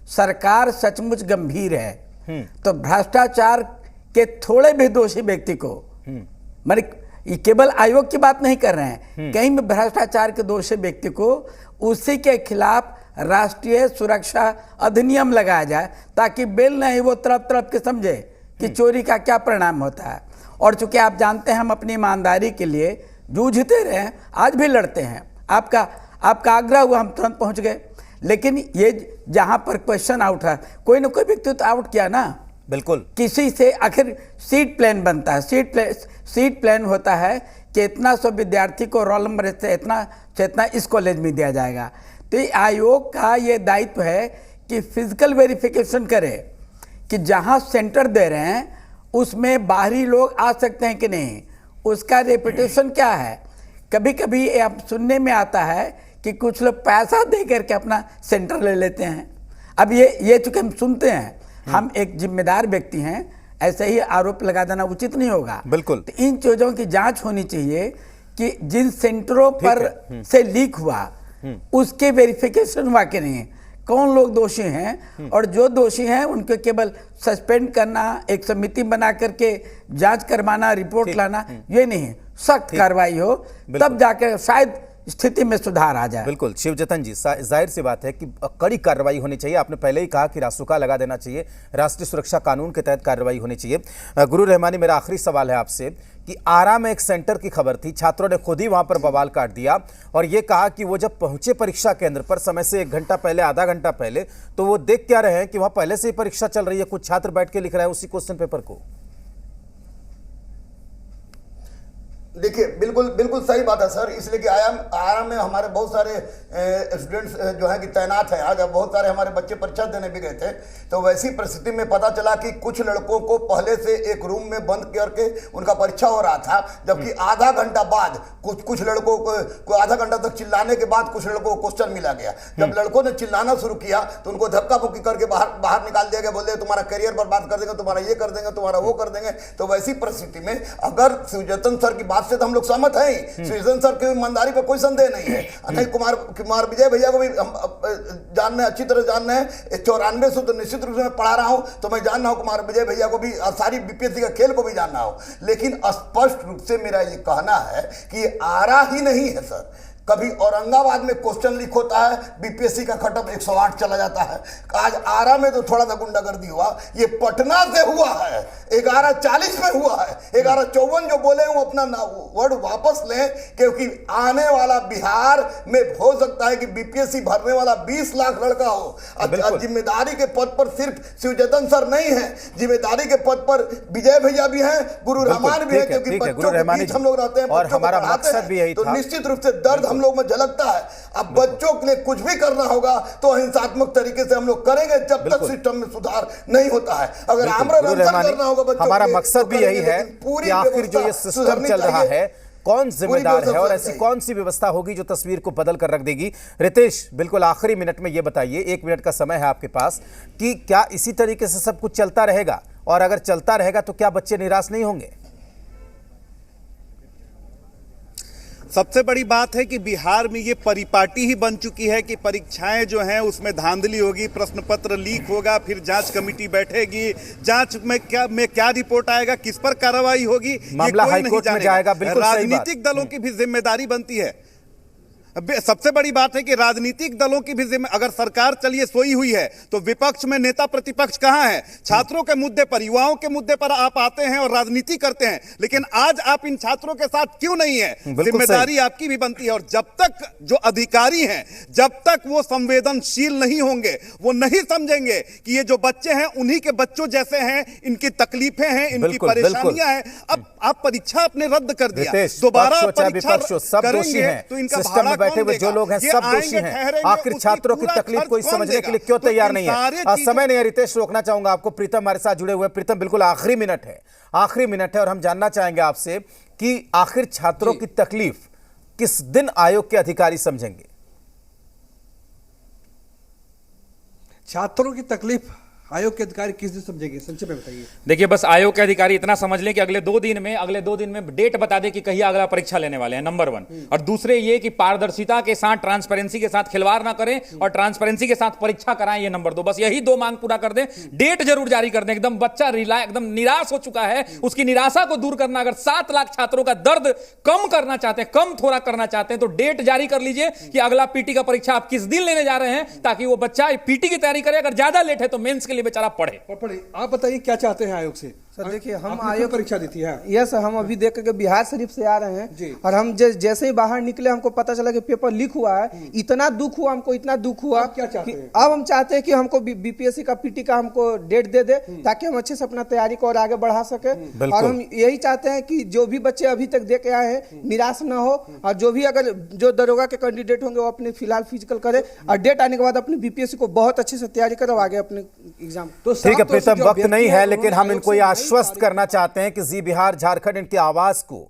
सरकार सचमुच गंभीर है तो भ्रष्टाचार के थोड़े भी दोषी व्यक्ति को, ये केवल आयोग की बात नहीं कर रहे हैं, कहीं भी भ्रष्टाचार के दोषी व्यक्ति को उसी के खिलाफ राष्ट्रीय सुरक्षा अधिनियम लगाया जाए, ताकि बेल नहीं वो तड़प तड़प के समझे कि चोरी का क्या परिणाम होता है। और चूंकि आप जानते हैं हम अपनी ईमानदारी के लिए जूझते रहे, आज भी लड़ते हैं। आपका आग्रह हुआ, हम तुरंत पहुंच गए। लेकिन ये जहां पर क्वेश्चन आउट है, कोई ना कोई व्यक्ति तो आउट किया ना। बिल्कुल, किसी से आखिर सीट प्लान बनता है। सीट प्लान होता है कि इतना 100 विद्यार्थी को रोल नंबर से इतना इस कॉलेज में दिया जाएगा। तो आयोग का ये दायित्व है कि फिजिकल वेरिफिकेशन करे कि जहां सेंटर दे रहे हैं उसमें बाहरी लोग आ सकते हैं कि नहीं, उसका रेपुटेशन क्या है। कभी कभी आप सुनने में आता है कि कुछ लोग पैसा दे करके अपना सेंटर ले लेते हैं। अब ये चूंकि हम सुनते हैं, हम एक जिम्मेदार व्यक्ति हैं, ऐसे ही आरोप लगा देना उचित नहीं होगा। बिल्कुल, तो इन चीजों की जांच होनी चाहिए कि जिन सेंटरों पर से लीक हुआ उसके वेरिफिकेशन हुआ कि नहीं, कौन लोग दोषी हैं, और जो दोषी हैं उनको केवल सस्पेंड करना, एक समिति बना करके जांच करवाना, रिपोर्ट लाना, ये नहीं, सख्त कार्रवाई हो, तब जाकर शायद स्थिति में सुधार आ जाए। बिल्कुल शिवजतन जी, जाहिर सी बात है कि कड़ी कार्रवाई होनी चाहिए। आपने पहले ही कहा कि रासुका लगा देना चाहिए, राष्ट्रीय सुरक्षा कानून के तहत कार्रवाई होनी चाहिए। गुरु रहमानी, मेरा आखिरी सवाल है आपसे कि आरा में एक सेंटर की खबर थी, छात्रों ने खुद ही वहां पर बवाल काट दिया और ये कहा कि वो जब पहुंचे परीक्षा केंद्र पर समय से 1 घंटा पहले, आधा घंटा पहले, तो वो देख क्या रहे हैं कि वहां पहले से ही परीक्षा चल रही है, कुछ छात्र बैठ के लिख रहे हैं उसी क्वेश्चन पेपर को। देखिए बिल्कुल सही बात है सर, इसलिए कि आरा में हमारे बहुत सारे स्टूडेंट्स जो हैं कि तैनात हैं। आज बहुत सारे हमारे बच्चे परीक्षा देने भी गए थे, तो वैसी परिस्थिति में पता चला कि कुछ लड़कों को पहले से एक रूम में बंद करके उनका परीक्षा हो रहा था, जबकि आधा घंटा बाद कुछ लड़कों को आधा घंटा तक चिल्लाने के बाद कुछ लड़कों को क्वेश्चन मिला गया। जब लड़कों ने चिल्लाना शुरू किया तो उनको धक्का मुक्की करके बाहर निकाल दिया गया, बोलते तुम्हारा करियर बर्बाद कर देंगे, तुम्हारा ये कर देंगे, तुम्हारा वो कर देंगे। तो वैसी परिस्थिति में अगर शिवजतन सर की बात से तो हम लोग सहमत हैं, शिवजतन सर की ईमानदारी पर कोई संदेह नहीं है। अनिल कुमार विजय भैया को भी हम जानने, अच्छी तरह जानने हैं, 94 से तो निश्चित रूप से मैं पढ़ा रहा हूं, तो मैं जान रहा हूं कुमार विजय भैया को भी, सारी बीपीएससी का खेल को भी जान रहा हूं। लेकिन स्पष्ट रूप से मेरा ये कहना है कि आरा ही नहीं है सर, कभी औरंगाबाद में क्वेश्चन लीक होता है, बीपीएससी का कटअप 108 चला जाता है। आज आरा में तो थोड़ा सा गुंडागर्दी हुआ, ये पटना से हुआ है, 11:40 में हुआ है। 11:54 जो बोले वो अपना वर्ड वापस लें, क्योंकि आने वाला बिहार में हो सकता है कि बीपीएससी भरने वाला 20 लाख लड़का हो। जिम्मेदारी के पद पर सिर्फ शिवजतन सर नहीं है, जिम्मेदारी के पद पर विजय भैया भी हैं, गुरु रहमान भी है, क्योंकि बच्चों के बीच हम लोग रहते हैं, और हमारा मकसद भी यही था। तो निश्चित रूप से दर्द लोग में झलकता है। अब बच्चों के लिए कुछ भी करना होगा तो अहिंसात्मक तरीके से हम लोग करेंगे, जब तक सिस्टम में सुधार नहीं होता है। अगर आमरण अनशन करना होगा बच्चों, हमारा मकसद भी यही है कि आखिर जो ये सिस्टम चल रहा है कौन जिम्मेदार है और ऐसी कौन सी व्यवस्था होगी जो तस्वीर को बदल कर रख देगी। रितेश, बिल्कुल आखिरी मिनट में ये बताइए, 1 मिनट का समय है आपके पास, कि क्या इसी तरीके से सब कुछ चलता रहेगा, और अगर चलता रहेगा तो क्या बच्चे निराश नहीं होंगे? सबसे बड़ी बात है कि बिहार में ये परिपाटी ही बन चुकी है कि परीक्षाएं जो हैं उसमें धांधली होगी, प्रश्न पत्र लीक होगा, फिर जांच कमेटी बैठेगी, जांच में क्या रिपोर्ट आएगा, किस पर कार्रवाई होगी, मामला हाईकोर्ट में जाएगा। बिल्कुल राजनीतिक दलों की भी जिम्मेदारी बनती है। सबसे बड़ी बात है कि राजनीतिक दलों की भी अगर सरकार चलिए सोई हुई है तो विपक्ष में नेता प्रतिपक्ष कहां है? छात्रों के मुद्दे पर, युवाओं के मुद्दे पर आप आते हैं और राजनीति करते हैं, लेकिन आज आप इन छात्रों के साथ क्यों नहीं है? जिम्मेदारी आपकी भी बनती है। और जब तक जो अधिकारी हैं, जब तक वो संवेदनशील नहीं होंगे, वो नहीं समझेंगे कि ये जो बच्चे हैं उन्हीं के बच्चों जैसे हैं, इनकी तकलीफें हैं, इनकी परेशानियां हैं। अब आप परीक्षा आपने रद्द कर दिया, दोबारा परीक्षा करेंगे तो इनका भाड़ा बैठे हुए जो लोग हैं सब दोषी हैं। आखिर छात्रों की तकलीफ कोई समझने के लिए क्यों तैयार नहीं है? समय नहीं है रितेश, रोकना चाहूंगा आपको। प्रीतम हमारे साथ जुड़े हुए। प्रीतम, बिल्कुल आखिरी मिनट है और हम जानना चाहेंगे आपसे कि आखिर छात्रों की तकलीफ किस दिन आयोग के अधिकारी समझेंगे? छात्रों की तकलीफ आयोग के अधिकारी किस दिन समझेंगे, संक्षेप में बताइए। देखिए, बस आयोग के अधिकारी इतना समझ लें कि अगले 2 दिन में डेट बता दे कि कहीं अगला परीक्षा लेने वाले हैं, नंबर 1। और दूसरे ये कि पारदर्शिता के साथ, ट्रांसपेरेंसी के साथ खिलवाड़ ना करें और ट्रांसपेरेंसी के साथ परीक्षा कराएं, ये नंबर 2। बस यही 2 मांग पूरा कर दें। डेट जरूर जारी कर दें। एकदम बच्चा एकदम निराश हो चुका है, उसकी निराशा को दूर करना, अगर 7 लाख छात्रों का दर्द कम करना चाहते हैं, कम थोड़ा करना चाहते हैं, तो डेट जारी कर लीजिए कि अगला पीटी का परीक्षा आप किस दिन लेने जा रहे हैं, ताकि वो बच्चा पीटी की तैयारी करे। अगर ज्यादा लेट है तो मेंस के लिए बेचारा पढ़े। आप बताइए क्या चाहते हैं आयोग से? सर देखिए, हम आयोग परीक्षा दी थी। यस, हम अभी देख के बिहार शरीफ से आ रहे हैं और हम जैसे ही बाहर निकले हमको पता चला कि पेपर लीक हुआ है। इतना दुख हुआ हमको, इतना दुख हुआ। क्या चाहते हैं? अब हम चाहते हैं कि हमको बीपीएससी का पीटी का हमको डेट दे दे, ताकि हम अच्छे से अपना तैयारी को और आगे बढ़ा सके। और हम यही चाहते हैं कि जो भी बच्चे अभी तक दे के आए हैं निराश ना हो, और जो भी अगर जो दरोगा के कैंडिडेट होंगे वो अपने फिलहाल फिजिकल करे और डेट आने के बाद अपनी बीपीएससी को बहुत अच्छे से तैयारी करे, आगे अपने एग्जाम। तो ठीक है प्रीतम, वक्त नहीं है, लेकिन हम इनको ये आश्वस्त करना चाहते हैं कि जी बिहार झारखंड इनकी आवाज को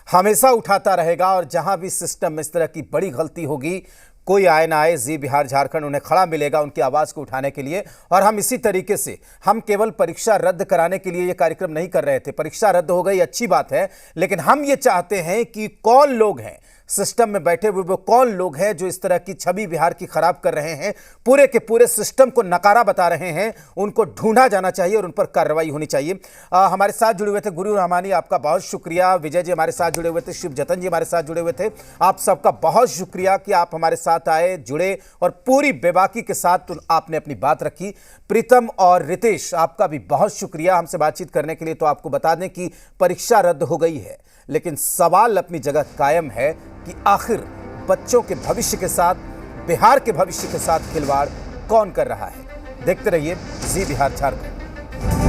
हमेशा उठाता रहेगा, और जहां भी सिस्टम में इस तरह की बड़ी गलती होगी, कोई आए ना आए, जी बिहार झारखंड उन्हें खड़ा मिलेगा उनकी आवाज को उठाने के लिए। और हम इसी तरीके से, हम केवल परीक्षा रद्द कराने के लिए ये कार्यक्रम नहीं कर रहे थे। परीक्षा रद्द हो गई, अच्छी बात है, लेकिन हम ये चाहते हैं कि कौन लोग हैं सिस्टम में बैठे हुए वो कौन लोग हैं जो इस तरह की छवि बिहार की खराब कर रहे हैं, पूरे के पूरे सिस्टम को नकारा बता रहे हैं, उनको ढूंढा जाना चाहिए और उन पर कार्रवाई होनी चाहिए। हमारे साथ जुड़े हुए थे गुरु रहमानी, आपका बहुत शुक्रिया। विजय जी हमारे साथ जुड़े हुए थे, शिव जतन जी हमारे साथ जुड़े हुए थे, आप सबका बहुत शुक्रिया कि आप हमारे साथ आए, जुड़े और पूरी बेबाकी के साथ आपने अपनी बात रखी। प्रीतम और रितेश, आपका भी बहुत शुक्रिया हमसे बातचीत करने के लिए। तो आपको बता दें कि परीक्षा रद्द हो गई है, लेकिन सवाल अपनी जगह कायम है कि आखिर बच्चों के भविष्य के साथ, बिहार के भविष्य के साथ खिलवाड़ कौन कर रहा है। देखते रहिए जी बिहार झारखंड।